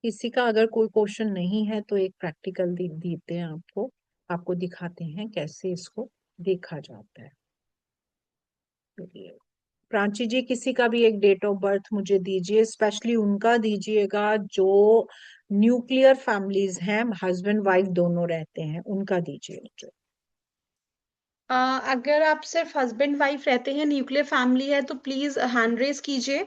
किसी का अगर कोई क्वेश्चन नहीं है तो एक प्रैक्टिकल देते हैं आपको, आपको दिखाते हैं कैसे इसको देखा जाता है। चलिए, प्राची जी किसी का भी एक डेट ऑफ बर्थ मुझे दीजिए, स्पेशली उनका दीजिएगा जो न्यूक्लियर फैमिलीज हैं, हस्बैंड वाइफ दोनों रहते हैं, उनका दीजिए मुझे। अगर आप सिर्फ हस्बैंड वाइफ रहते हैं, न्यूक्लियर फैमिली है, तो प्लीज हैंड रेस कीजिए।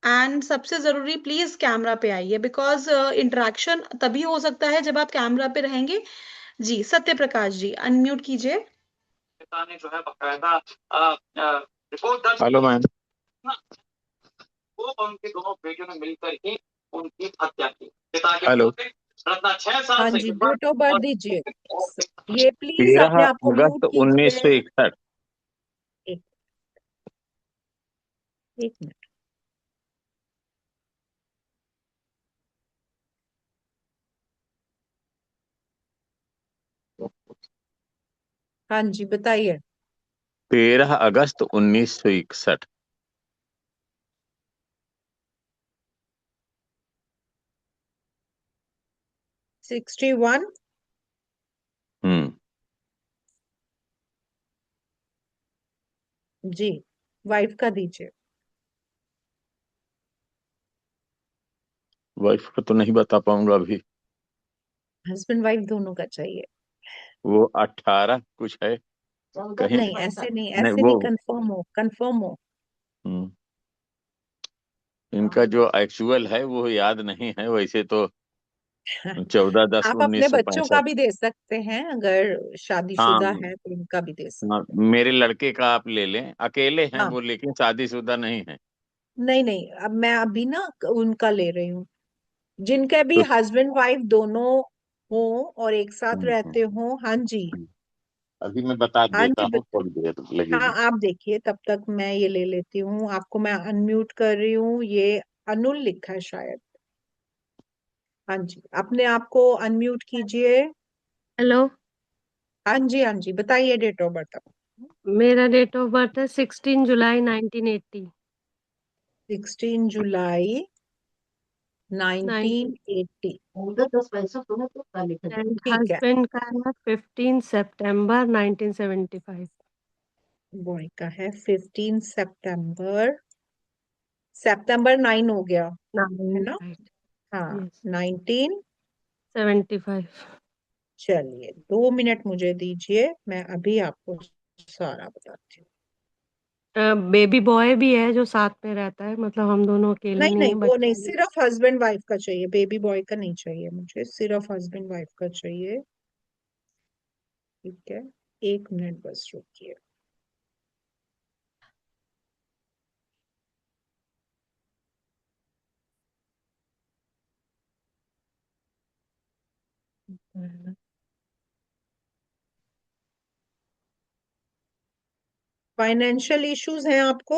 एंड सबसे जरूरी, प्लीज कैमरा पे आइए, बिकॉज इंटरेक्शन तभी हो सकता है जब आप कैमरा पे रहेंगे। जी सत्य प्रकाश जी, अनम्यूट कीजिए। पिता ने जो है बकायदा रिपोर्ट दर्ज हेलो मैम वो और उनके दोनों बेटियों ने मिलकर ही उनकी हत्या की। पिता के हेलो पोते रत्ना 6 साल हाँ से जी, युवा डेट ऑफ बर्थ और दीजिए। ये प्लीज तेरह अपने आप को म्यूट अगस्त उन्नीस कीजिए। सौ इकसठ एक एक मिनट। हाँ जी बताइए। 13 अगस्त 1961। 61। हम्म। जी, वाइफ का दीजिए। वाइफ का तो नहीं बता पाऊंगा अभी। हस्बैंड वाइफ दोनों का चाहिए। वो 18 कुछ है कहीं। नहीं ऐसे नहीं, नहीं ऐसे वो नहीं, कंफर्म हो, कंफर्म हो। हम्म, इनका जो एक्चुअल है वो याद नहीं है वैसे तो। 14 10 आप अपने उन्नीस सौ बच्चों का पैंसठ भी दे सकते हैं, अगर शादीशुदा हाँ है तो उनका भी दे हाँ, सकते मेरे लड़के का आप ले लें, अकेले हैं हैं। हाँ, वो लेकिन शादीशुदा नहीं है। नहीं नहीं, अब मैं अभी ना उनका ले रही हूँ, जिनके भी तो हस्बैंड वाइफ दोनों हो और एक साथ हम्म, हम्म, रहते हो। हाँ जी। हम्म। अभी मैं बता हाँ देता जी हूँ, थोड़ी देर हाँ, लगेगी। आप देखिए, तब तक मैं ये ले लेती हूँ, आपको मैं अनम्यूट कर रही हूँ। ये अनुल लिखा है शायद। हाँ जी, अपने आप को अनम्यूट कीजिए। हेलो। हाँ जी हाँ जी, बताइए डेट ऑफ बर्थ। मेरा डेट ऑफ बर्थ है 16 जुलाई 1980। 16 जुलाई 19 1980। एंड ठीक है। हस्बैंड का है 15 सितंबर 1975। बॉय का है 15 सितंबर। सितंबर 9 हो गया, है 9 ना? राइट। हाँ, यस। 19। 75। चलिए 2 मिनट मुझे दीजिए, मैं अभी आपको सारा बताती हूँ। बेबी बॉय भी है जो साथ में रहता है, मतलब हम दोनों अकेले नहीं नहीं नहीं, है, वो नहीं, बच्चा भी। सिर्फ हस्बैंड वाइफ का चाहिए, बेबी बॉय का नहीं चाहिए मुझे, सिर्फ हस्बैंड वाइफ का चाहिए। ठीक है, 1 मिनट बस रुकिए। फाइनेंशियल इश्यूज हैं आपको?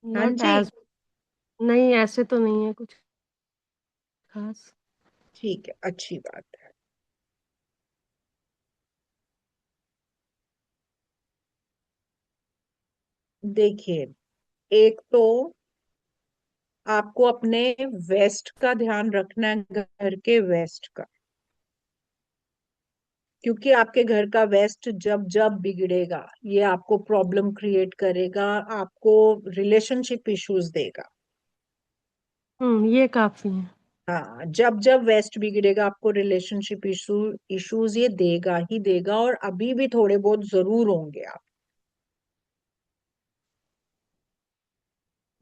हाँ नॉट जी। एज। नहीं, ऐसे तो नहीं है कुछ खास। ठीक है, अच्छी बात है। देखिए, एक तो आपको अपने वेस्ट का ध्यान रखना है, घर के वेस्ट का, क्योंकि आपके घर का वेस्ट जब जब बिगड़ेगा ये आपको प्रॉब्लम क्रिएट करेगा, आपको रिलेशनशिप इश्यूज देगा। ये काफी है। हाँ, जब जब वेस्ट बिगड़ेगा आपको रिलेशनशिप इश्यूज ये देगा ही देगा, और अभी भी थोड़े बहुत जरूर होंगे आप।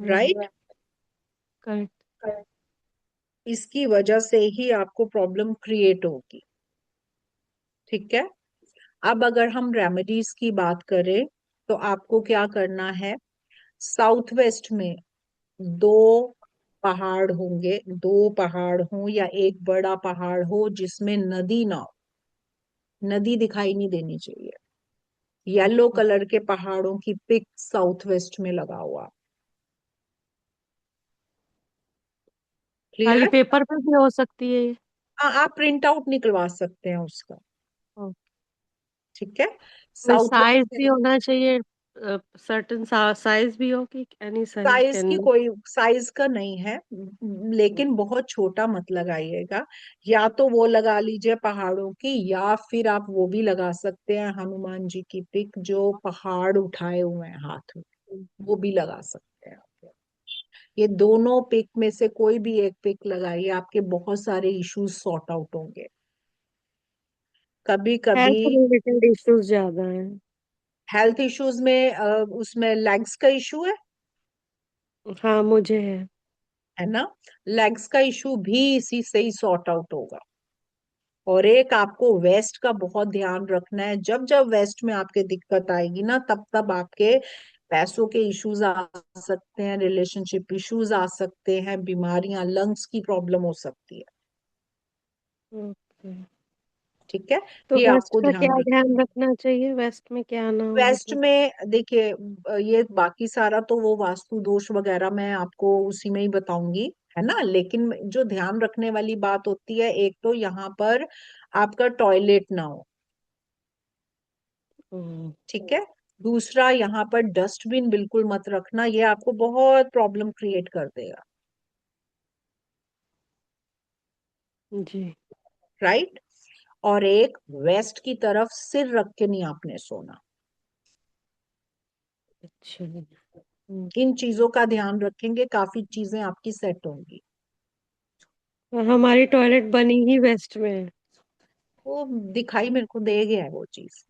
राइट। करेक्ट। इसकी वजह से ही आपको प्रॉब्लम क्रिएट होगी। ठीक है। अब अगर हम रेमेडीज की बात करें तो आपको क्या करना है, साउथ वेस्ट में दो पहाड़ होंगे, दो पहाड़ हो या एक बड़ा पहाड़ हो जिसमें नदी ना हो, नदी दिखाई नहीं देनी चाहिए। येलो कलर के पहाड़ों की पिक साउथ वेस्ट में लगा हुआ। खाली क्लियर। पेपर पे भी हो सकती है ये? हाँ, आप प्रिंट आउट निकलवा सकते हैं उसका। ओ, ठीक है। कोई साउथ साइज वेस्ट भी होना चाहिए, सर्टेन साइज भी हो कि एनी साइज साइज की कैन? कोई साइज का नहीं है, लेकिन बहुत छोटा मत लगाइएगा। या तो वो लगा लीजिए पहाड़ों की, या फिर आप वो भी लगा सकते हैं हनुमान जी की पिक जो पहाड़ उठाए हुए हैं हाथ में, वो भी लगा सकते हैं आप। ये दोनों पिक में से कोई भी एक पिक लगाइए, आपके बहुत सारे इश्यूज सॉर्ट आउट होंगे। कभी कभी हेल्थ रिलेटेड इश्यूज ज्यादा हैं। हेल्थ इश्यूज में उसमें लेग्स का इशू हाँ, मुझे है। है ना, लेग्स का इशू भी इसी से ही सॉर्ट आउट होगा। और एक आपको वेस्ट का बहुत ध्यान रखना है, जब जब वेस्ट में आपके दिक्कत आएगी ना, तब तब आपके पैसों के इश्यूज आ सकते हैं, रिलेशनशिप इश्यूज आ सकते हैं, बीमारियां, लंग्स की प्रॉब्लम हो सकती है। ओके। ठीक है। तो ये वेस्ट आपको का ध्यान क्या रखना। ध्यान रखना चाहिए, वेस्ट में क्या ना हो वेस्ट मतलब? में देखिए, ये बाकी सारा तो वो वास्तु दोष वगैरह मैं आपको उसी में ही बताऊंगी, है ना। लेकिन जो ध्यान रखने वाली बात होती है, एक तो यहाँ पर आपका टॉयलेट ना हो। हम्म, ठीक है। दूसरा, यहाँ पर डस्टबिन बिल्कुल मत रखना, ये आपको बहुत प्रॉब्लम क्रिएट कर देगा। जी। राइट। और एक, वेस्ट की तरफ सिर रख के नहीं आपने सोना। अच्छा। इन चीजों का ध्यान रखेंगे, काफी चीजें आपकी सेट होंगी। हमारी टॉयलेट बनी ही वेस्ट में है। वो दिखाई मेरे को दे गया है वो चीज।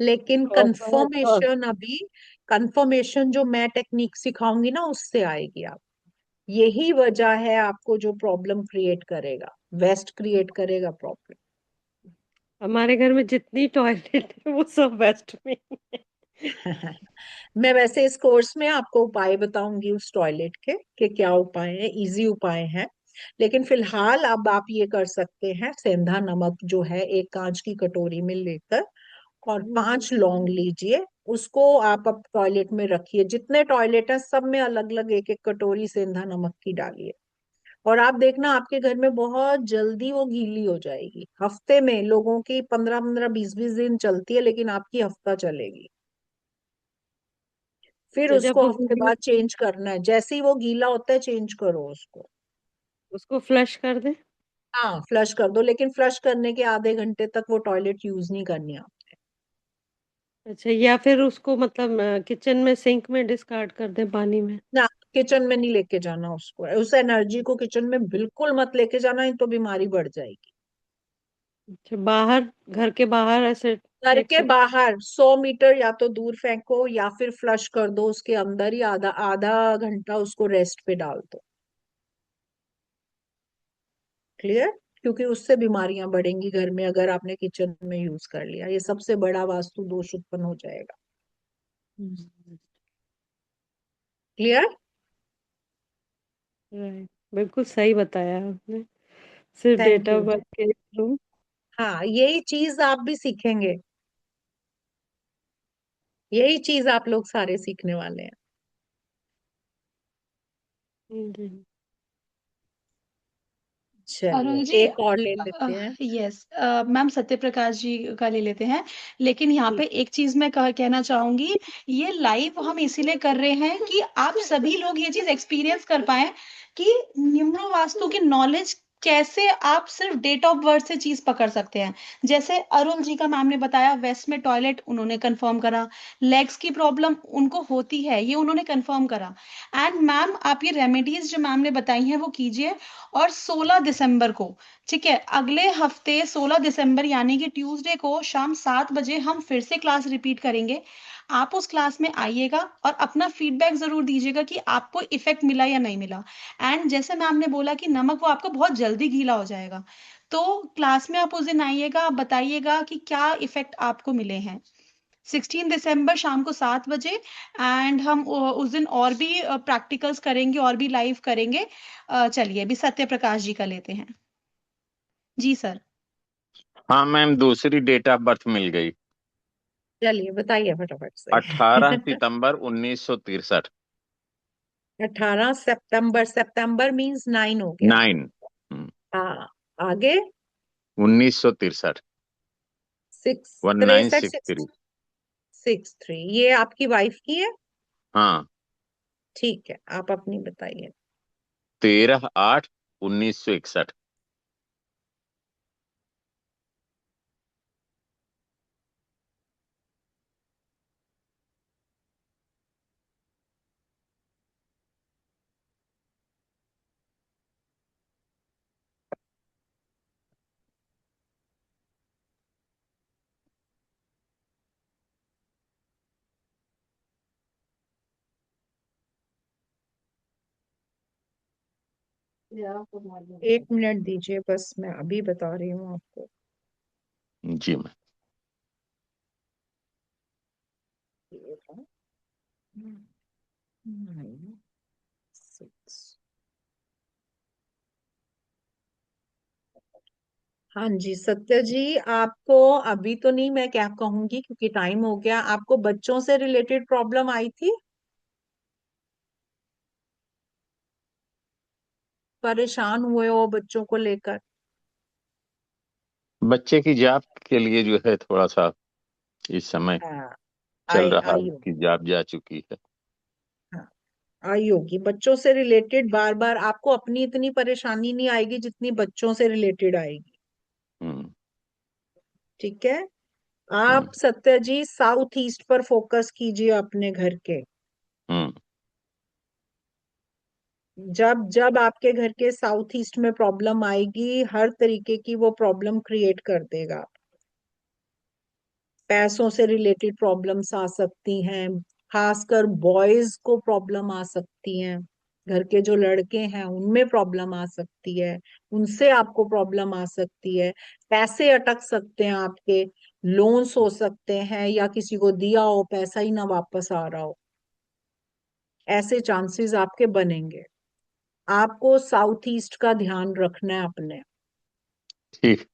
लेकिन प्रॉपर। कंफर्मेशन जो मैं टेक्निक सिखाऊंगी ना, उससे आएगी आप। यही वजह है आपको जो प्रॉब्लम क्रिएट करेगा, वेस्ट क्रिएट करेगा प्रॉब्लम। हमारे घर में जितनी टॉयलेट है वो सब वेस्ट में ही है। मैं वैसे इस कोर्स में आपको उपाय बताऊंगी उस टॉयलेट के कि क्या उपाय है, इजी उपाय है। लेकिन फिलहाल अब आप ये कर सकते हैं, सेंधा नमक जो है एक कांच की कटोरी में लेकर, और 5 लौंग लीजिए, उसको आप अब टॉयलेट में रखिए। जितने टॉयलेट हैं सब में अलग अलग एक एक कटोरी सेंधा नमक की डालिए। और आप देखना आपके घर में बहुत जल्दी वो गीली हो जाएगी। हफ्ते में लोगों की 15-15, 20-20 दिन चलती है, लेकिन आपकी हफ्ता चलेगी। फिर तो जब उसको वो हफ्ते बाद चेंज करना है, जैसे ही वो गीला होता है चेंज करो उसको। उसको फ्लश कर दे? हाँ, फ्लश कर दो, लेकिन फ्लश करने के आधे घंटे तक वो टॉयलेट यूज नहीं करनी आप। अच्छा, या फिर उसको मतलब किचन में सिंक में डिस्कार्ड कर दे पानी में? ना, किचन में नहीं लेके जाना उसको, उस एनर्जी को किचन में बिल्कुल मत लेके जाना, नहीं तो बीमारी बढ़ जाएगी। अच्छा, बाहर, घर के बाहर ऐसे घर फेंक के सकते? बाहर 100 मीटर या तो दूर फेंको, या फिर फ्लश कर दो उसके अंदर ही, आधा आधा घंटा उसको रेस्ट पे डाल दो। क्लियर। क्योंकि उससे बीमारियां बढ़ेंगी घर में, अगर आपने किचन में यूज कर लिया, ये सबसे बड़ा वास्तु दोष उत्पन्न हो जाएगा। क्लियर। राइट, बिल्कुल सही बताया आपने। सिर्फ thank date of you. Birth के थ्रू। हाँ, यही चीज आप भी सीखेंगे, यही चीज आप लोग सारे सीखने वाले हैं। जी। चलिए, अरुण जी, एक और ले लेते हैं। यस मैम, सत्य प्रकाश जी का ले लेते हैं। लेकिन यहाँ पे ठीक। एक चीज मैं कहना चाहूंगी, ये लाइव हम इसीलिए कर रहे हैं कि आप सभी लोग ये चीज एक्सपीरियंस कर पाए कि न्यूमरो वास्तु की नॉलेज कैसे आप सिर्फ डेट ऑफ बर्थ से चीज पकड़ सकते हैं। जैसे अरुण जी का मैम ने बताया वेस्ट में टॉयलेट, उन्होंने कंफर्म करा। लेग्स की प्रॉब्लम उनको होती है, ये उन्होंने कंफर्म करा। एंड मैम आप ये रेमेडीज जो मैम ने बताई हैं वो कीजिए। और 16 दिसंबर को, ठीक है, अगले हफ्ते 16 दिसंबर यानी कि ट्यूसडे को शाम 7 बजे हम फिर से क्लास रिपीट करेंगे। आप उस क्लास में आइएगा और अपना फीडबैक जरूर दीजिएगा कि आपको इफेक्ट मिला या नहीं मिला। एंड जैसे मैम ने बोला कि नमक वो आपका बहुत जल्दी गीला हो जाएगा, तो क्लास में आप उस दिन आइएगा, आप बताइएगा कि क्या इफेक्ट आपको मिले हैं। 16 दिसंबर शाम को 7 बजे। एंड हम उस दिन और भी प्रैक्टिकल्स करेंगे और भी लाइव करेंगे। चलिए अभी सत्य प्रकाश जी का लेते हैं। जी सर। हाँ मैम, दूसरी डेट ऑफ बर्थ मिल गई। चलिए बताइए फटाफट से। 18 सितंबर 1963। 18 सितंबर, सितंबर मीन्स 9 हो गया। 9। हाँ, आगे। 1963। Six, one nine 63, six three 63। ये आपकी वाइफ की है? हाँ। ठीक है, आप अपनी बताइए। 13/8/1961। एक मिनट दीजिए बस, मैं अभी बता रही हूँ आपको। जी मैम। हाँ जी सत्य जी, आपको अभी तो नहीं, मैं क्या कहूंगी क्योंकि टाइम हो गया। आपको बच्चों से रिलेटेड प्रॉब्लम आई थी? परेशान हुए हो बच्चों को लेकर? बच्चे की जाप के लिए जो है थोड़ा सा इस समय हाँ, चल आई रहा है आई कि होगी। जाप जा चुकी है। हाँ, आई होगी। बच्चों से रिलेटेड बार बार आपको अपनी इतनी परेशानी नहीं आएगी जितनी बच्चों से रिलेटेड आएगी। हम्म। ठीक है। हम्म। आप सत्य जी साउथ ईस्ट पर फोकस कीजिए अपने घर के। हम्म। जब जब आपके घर के साउथ ईस्ट में प्रॉब्लम आएगी, हर तरीके की वो प्रॉब्लम क्रिएट कर देगा। पैसों से रिलेटेड प्रॉब्लम्स आ सकती हैं, खासकर बॉयज को प्रॉब्लम आ सकती हैं। घर के जो लड़के हैं उनमें प्रॉब्लम आ सकती है, उनसे आपको प्रॉब्लम आ सकती है। पैसे अटक सकते हैं आपके, लोन्स हो सकते हैं, या किसी को दिया हो पैसा ही ना वापस आ रहा हो, ऐसे चांसेस आपके बनेंगे। आपको साउथ ईस्ट का ध्यान रखना है अपने। ठीक।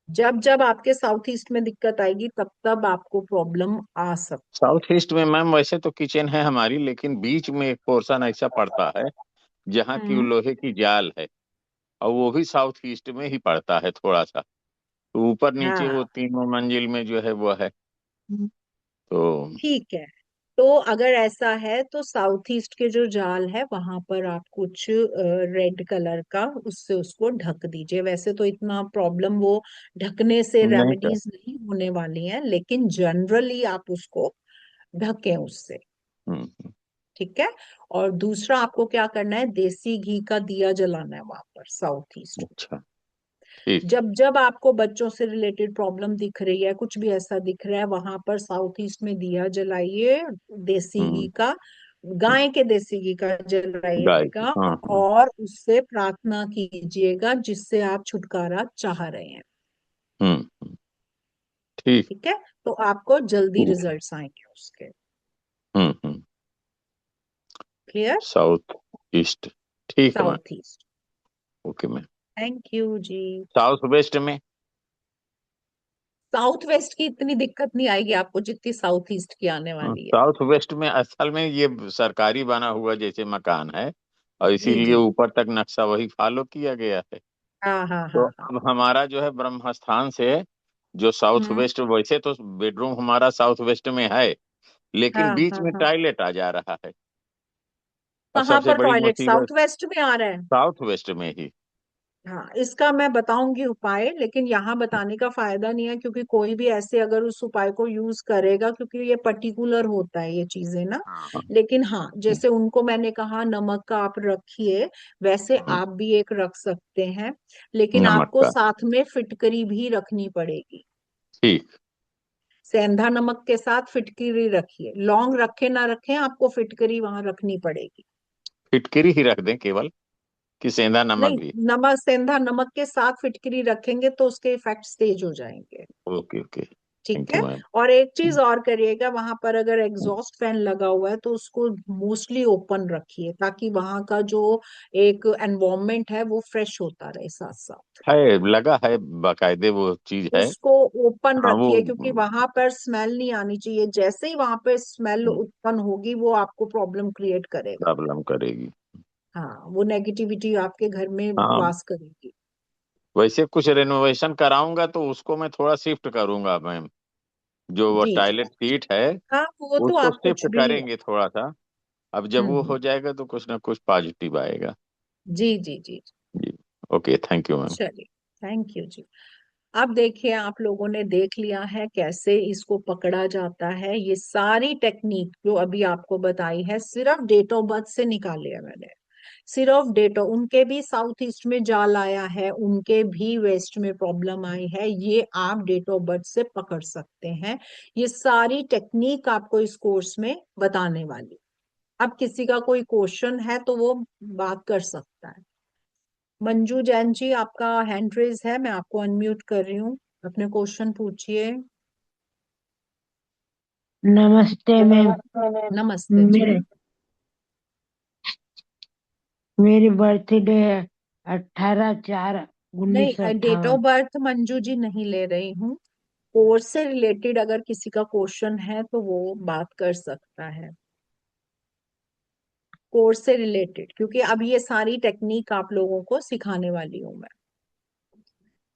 जब जब आपके साउथ ईस्ट में दिक्कत आएगी तब तब आपको प्रॉब्लम आ सकती है। साउथ ईस्ट में मैम वैसे तो किचन है हमारी, लेकिन बीच में एक पोर्शन ऐसा पड़ता है जहाँ की वो हम्म। लोहे की जाल है, और वो भी साउथ ईस्ट में ही पड़ता है थोड़ा सा। तो ऊपर नीचे वो हाँ, तीनों मंजिल में जो है वो है। तो ठीक है। तो अगर ऐसा है तो साउथ ईस्ट के जो जाल है वहां पर आप कुछ रेड कलर का उससे उसको ढक दीजिए। वैसे तो इतना प्रॉब्लम वो ढकने से नहीं सर। रेमेडीज नहीं होने वाली हैं, लेकिन जनरली आप उसको ढकें उससे। हम्म। ठीक है। और दूसरा आपको क्या करना है, देसी घी का दिया जलाना है वहां पर साउथ ईस्ट। अच्छा। ठीक। जब जब आपको बच्चों से रिलेटेड प्रॉब्लम दिख रही है, कुछ भी ऐसा दिख रहा है, वहां पर साउथ ईस्ट में दिया जलाइए, देसी घी हम्म। का, गाय के देसी घी का गाय की, जलाइएगा। हाँ हाँ। और उससे प्रार्थना कीजिएगा जिससे आप छुटकारा चाह रहे हैं। हम्म। ठीक। ठीक है। तो आपको जल्दी ठीक है। रिजल्ट्स आएंगे उसके। हम्म। क्लियर। South east. ठीक है ma'am. South east. Okay ma'am. Thank you ji. South west में। साउथ वेस्ट की इतनी दिक्कत नहीं आएगी आपको जितनी साउथ ईस्ट की आने वाली है। साउथ वेस्ट में असल में ये सरकारी बना हुआ जैसे मकान है, और जी इसीलिए जी। ऊपर तक नक्शा वही फॉलो किया गया है। हाँ हाँ तो हाँ हाँ। अब हमारा जो है ब्रह्म स्थान से जो साउथ हम्म। वेस्ट, वैसे तो बेडरूम हमारा साउथ वेस्ट में है, लेकिन हाँ बीच हाँ में हाँ। टॉयलेट आ जा रहा है। और कहाँ सबसे पर बड़ी टॉयलेट मुसीबत साउथ वेस्ट में आ रहा है? साउथ वेस्ट में ही। हाँ, इसका मैं बताऊंगी उपाय, लेकिन यहाँ बताने का फायदा नहीं है, क्योंकि कोई भी ऐसे अगर उस उपाय को यूज करेगा, क्योंकि ये पर्टिकुलर होता है ये चीजें ना। हाँ। लेकिन हाँ, जैसे उनको मैंने कहा नमक का आप रखिए, वैसे आप भी एक रख सकते हैं, लेकिन नमक आपको का। साथ में फिटकरी भी रखनी पड़ेगी। ठीक। सेंधा नमक के साथ फिटकरी रखिए, लौंग रखे ना रखें, आपको फिटकरी वहां रखनी पड़ेगी। फिटकरी ही रख दें केवल, कि सेंधा नमक नहीं, भी? नमक, सेंधा नमक के साथ फिटकरी रखेंगे तो उसके इफेक्ट्स तेज हो जाएंगे। ओके ओके, ठीक थैंक यू है। मैम। और एक चीज और करिएगा, वहां पर अगर एग्जॉस्ट फैन लगा हुआ है तो उसको मोस्टली ओपन रखिए, ताकि वहां का जो एक एनवायरनमेंट है वो फ्रेश होता रहे साथ साथ। है, लगा है बाकायदे वो चीज है। उसको ओपन हाँ वो रखिए, क्योंकि वहां पर स्मेल नहीं आनी चाहिए, जैसे ही वहां पर स्मेल उत्पन्न होगी वो आपको प्रॉब्लम क्रिएट करेगा। प्रॉब्लम करेगी। हाँ, वो नेगेटिविटी आपके घर में हाँ, वास करेगी। वैसे कुछ रेनोवेशन कराऊंगा तो उसको मैं थोड़ा शिफ्ट करूंगा मैम, जो वो जी जी। टॉयलेट सीट है हाँ, वो तो उसको आप कुछ शिफ्ट भी। करेंगे थोड़ा सा। अब जब वो हम्म। हो जाएगा तो कुछ ना कुछ पॉजिटिव आएगा। जी जी जी। जी। Okay, thank you ma'am. चलिए, थैंक यू जी। अब देखिए, आप लोगों ने देख लिया है कैसे इसको पकड़ा जाता है। ये सारी टेक्निक जो अभी आपको बताई है सिर्फ डेट ऑफ बर्थ से निकाली है मैंने। सिर्फ डेट ऑफ, उनके भी साउथ ईस्ट में जाल आया है, उनके भी वेस्ट में प्रॉब्लम आई है, ये आप डेट ऑफ बर्थ से पकड़ सकते हैं। ये सारी टेक्निक आपको इस कोर्स में बताने वाली। अब किसी का कोई क्वेश्चन है तो वो बात कर सकता है। मंजू जैन जी, आपका हैंड रेज है, मैं आपको अनम्यूट कर रही हूँ, अपने क्वेश्चन पूछिए। नमस्ते मैम। नमस्ते जी। मेरे मेरी बर्थडे है 18/4/1958। नहीं, date of birth Manju ji नहीं ले रही हूँ। कोर्स से रिलेटेड अगर किसी का क्वेश्चन है तो वो बात कर सकता है, कोर्स से रिलेटेड, क्योंकि अब ये सारी टेक्निक आप लोगों को सिखाने वाली हूँ मैं।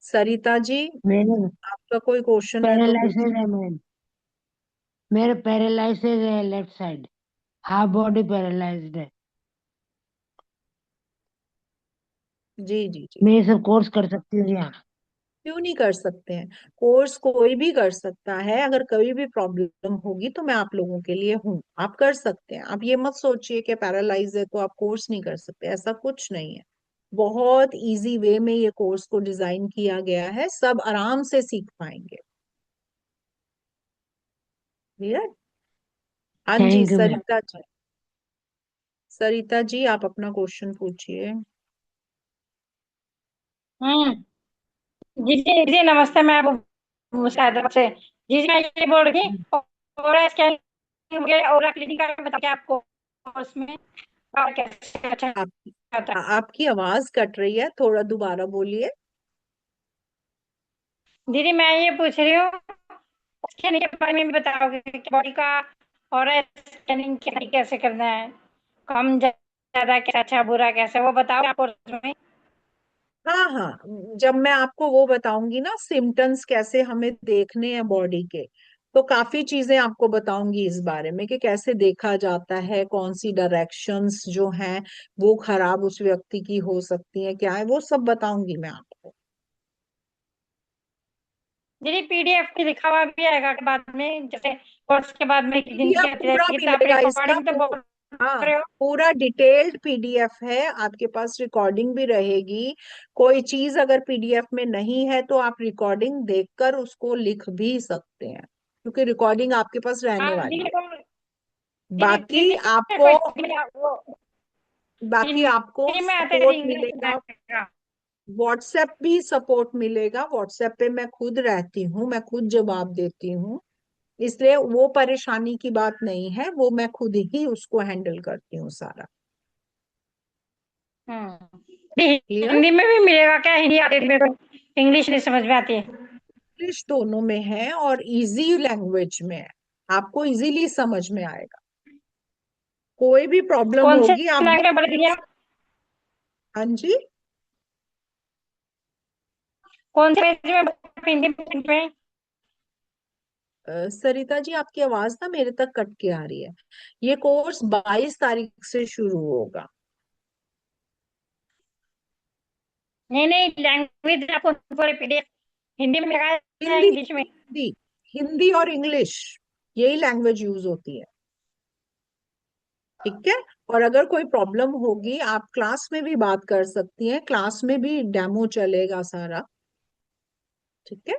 सरिता जी, मेरे आपका कोई क्वेश्चन है तो पैरालिसिस पूछिए। है मैम। मेरे पैरालिसिस है left side, half body paralysed है। जी जी जी। मैं ये सब कोर्स कर सकती हूँ यहाँ? क्यों नहीं कर सकते हैं? कोर्स कोई भी कर सकता है, अगर कभी भी प्रॉब्लम होगी तो मैं आप लोगों के लिए हूँ, आप कर सकते हैं। आप ये मत सोचिए कि पैरालाइज है तो आप कोर्स नहीं कर सकते, ऐसा कुछ नहीं है। बहुत इजी वे में ये कोर्स को डिजाइन किया गया है, सब आराम से सीख पाएंगे। क्लियर? हाँ जी, thank you ma'am. Sarita ji. Sarita ji, आप अपना क्वेश्चन पूछिए। हम्म। जी जी जी, नमस्ते। मैं हैदराबाद से। जी जी, मैं ये बोल रही थी, और स्कैनिंग वगैरह और क्लिनिक का बता के आपको कोर्स में और कैसे अच्छा आपकी होता आपकी आवाज कट रही है, थोड़ा दोबारा बोलिए। है। दीदी, मैं ये पूछ रही हूँ, स्कैनिंग के बारे में भी बताओगे कि बॉडी का, और स्कैनिंग कैसे करना है, कम ज्यादा कैसे, अच्छा बुरा कैसे, वो बताओ आप कोर्स में। हाँ हाँ, जब मैं आपको वो बताऊंगी ना, सिम्टम्स कैसे हमें देखने हैं बॉडी के, तो काफी चीजें आपको बताऊंगी इस बारे में कि कैसे देखा जाता है, कौन सी डायरेक्शंस जो हैं वो खराब उस व्यक्ति की हो सकती है, क्या है वो सब बताऊंगी मैं आपको। दीदी, पीडीएफ भी लिखा हुआ भी आएगा के बाद में, जैसे कोर्स के बाद में क्लिनिक पीडीएफ आती पूरा रहेगी तो आप मिलेगा इसका, रिकॉर्डिंग तो बोल हाँ, रहे हो। पूरा डिटेल्ड पीडीएफ है आपके पास, रिकॉर्डिंग भी रहेगी। कोई चीज अगर पीडीएफ में नहीं है तो आप रिकॉर्डिंग देखकर उसको लिख भी सकते हैं, क्योंकि रिकॉर्डिंग आपके पास रहने हाँ वाली दीदी है। को, दीदी बाकी दीदी आपको कोई वो बाकी आपको हिंदी में आता है, सपोर्ट इंग्लिश में मिलेगा, आएगा। व्हाट्सएप भी सपोर्ट मिलेगा। व्हाट्सएप पे मैं खुद रहती हूँ, मैं खुद जवाब देती हूँ, इसलिए वो परेशानी की बात नहीं है, वो मैं खुद ही उसको हैंडल करती हूँ सारा। क्लियर? हिंदी में भी मिलेगा क्या? हिंदी आती है मेरे को, इंग्लिश नहीं समझ में आती है। इंग्लिश दोनों में है और इजी लैंग्वेज में है, आपको इजीली समझ में आएगा। कोई भी प्रॉब्लम कौन से होगी आप लैंग्वेज में बोले दीदी बस। आप? हाँ जी। कौन से लैंग्वेज में हिंदी में? सरिता जी, आपकी आवाज ना मेरे तक कट के आ रही है। ये कोर्स 22 तारीख से शुरू होगा। नहीं नहीं, लैंग्वेज आपको पूरे PDF हिंदी में लगाया है, हिंदी इंग्लिश में? हिंदी हिंदी और इंग्लिश, यही लैंग्वेज यूज होती है। ठीक है। और अगर कोई प्रॉब्लम होगी आप क्लास में भी बात कर सकती हैं, क्लास में भी डेमो चलेगा सारा। ठीक है।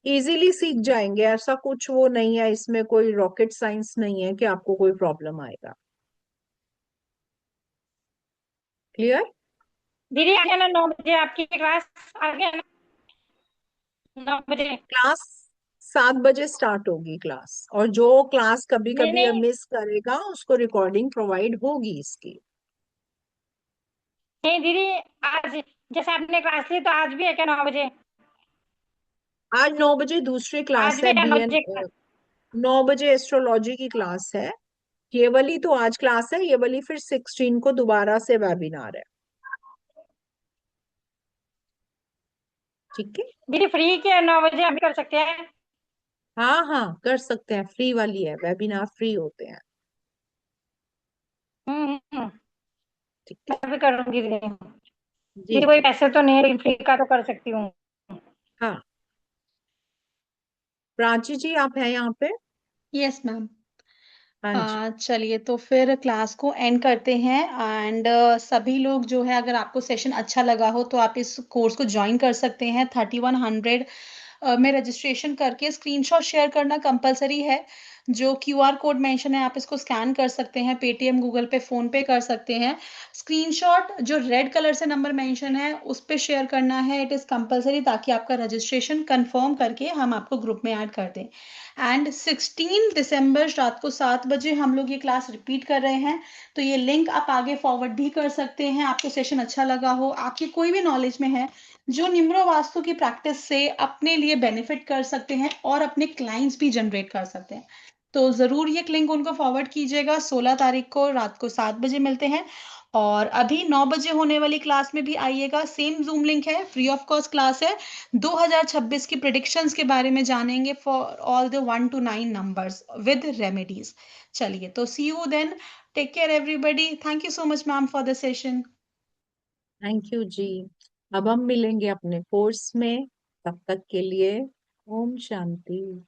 इजीली सीख जाएंगे, ऐसा कुछ वो नहीं है, इसमें कोई रॉकेट साइंस नहीं है कि आपको कोई प्रॉब्लम आएगा। क्लियर। दीदी आ जाना 9 बजे, आपकी क्लास आ गया ना 9 बजे? क्लास 7 बजे स्टार्ट होगी क्लास, और जो क्लास कभी नहीं कभी नहीं मिस करेगा उसको रिकॉर्डिंग प्रोवाइड होगी इसकी। नहीं दीदी, आज जैसे आपने क्लास ली तो आज भी है क्या 9 बजे? आज 9 बजे दूसरी क्लास आज भी है, है क्या 9 बजे? 9 बजे एस्ट्रोलॉजी की क्लास है। ये वाली तो आज क्लास है, ये वाली फिर 16 को दोबारा से वेबिनार है। ठीक है। दीदी फ्री के 9 बजे हम भी कर सकते हैं? हाँ हाँ कर सकते हैं, फ्री वाली है, वेबिनार फ्री होते हैं। हम्म। ठीक है। मैं भी करूंगी दीदी। जी दीदी कोई जी। पैसे तो नहीं है, लेकिन फ्री का तो कर सकती हूँ। हाँ, प्राची जी आप हैं यहाँ पे? Yes ma'am. हाँ जी। चलिए तो फिर क्लास को एंड करते हैं। एंड सभी लोग जो है, अगर आपको सेशन अच्छा लगा हो तो आप इस कोर्स को ज्वाइन कर सकते हैं। 3100 में रजिस्ट्रेशन करके स्क्रीनशॉट शेयर करना कंपलसरी है। जो QR कोड मेंशन है आप इसको स्कैन कर सकते हैं, पेटीएम, गूगल पे, फोन पे कर सकते हैं। स्क्रीनशॉट जो रेड कलर से नंबर मेंशन है उस पे शेयर करना है, इट इज कंपलसरी, ताकि आपका रजिस्ट्रेशन कंफर्म करके हम आपको ग्रुप में ऐड कर दें। एंड 16 दिसंबर रात को 7 बजे हम लोग ये क्लास रिपीट कर रहे हैं। तो ये लिंक आप आगे फॉरवर्ड भी कर सकते हैं, आपको सेशन अच्छा लगा हो, आपकी कोई भी नॉलेज में है जो निम्रो वास्तु की प्रैक्टिस से अपने लिए बेनिफिट कर सकते हैं और अपने क्लाइंट्स भी जनरेट कर सकते हैं, तो जरूर ये लिंक उनको फॉरवर्ड कीजिएगा। 16 तारीख को रात को 7 बजे मिलते हैं। और अभी 9 बजे होने वाली क्लास में भी आइएगा, सेम जूम लिंक है, फ्री ऑफ कॉस्ट क्लास है। 2026 की प्रिडिक्शंस के बारे में जानेंगे for all the 1 to 9 numbers with remedies. चलिए तो see you then, take care everybody, thank you so much ma'am for the session. Thank you जी। अब हम मिलेंगे अपने कोर्स में, तब तक के लिए ओम शांति।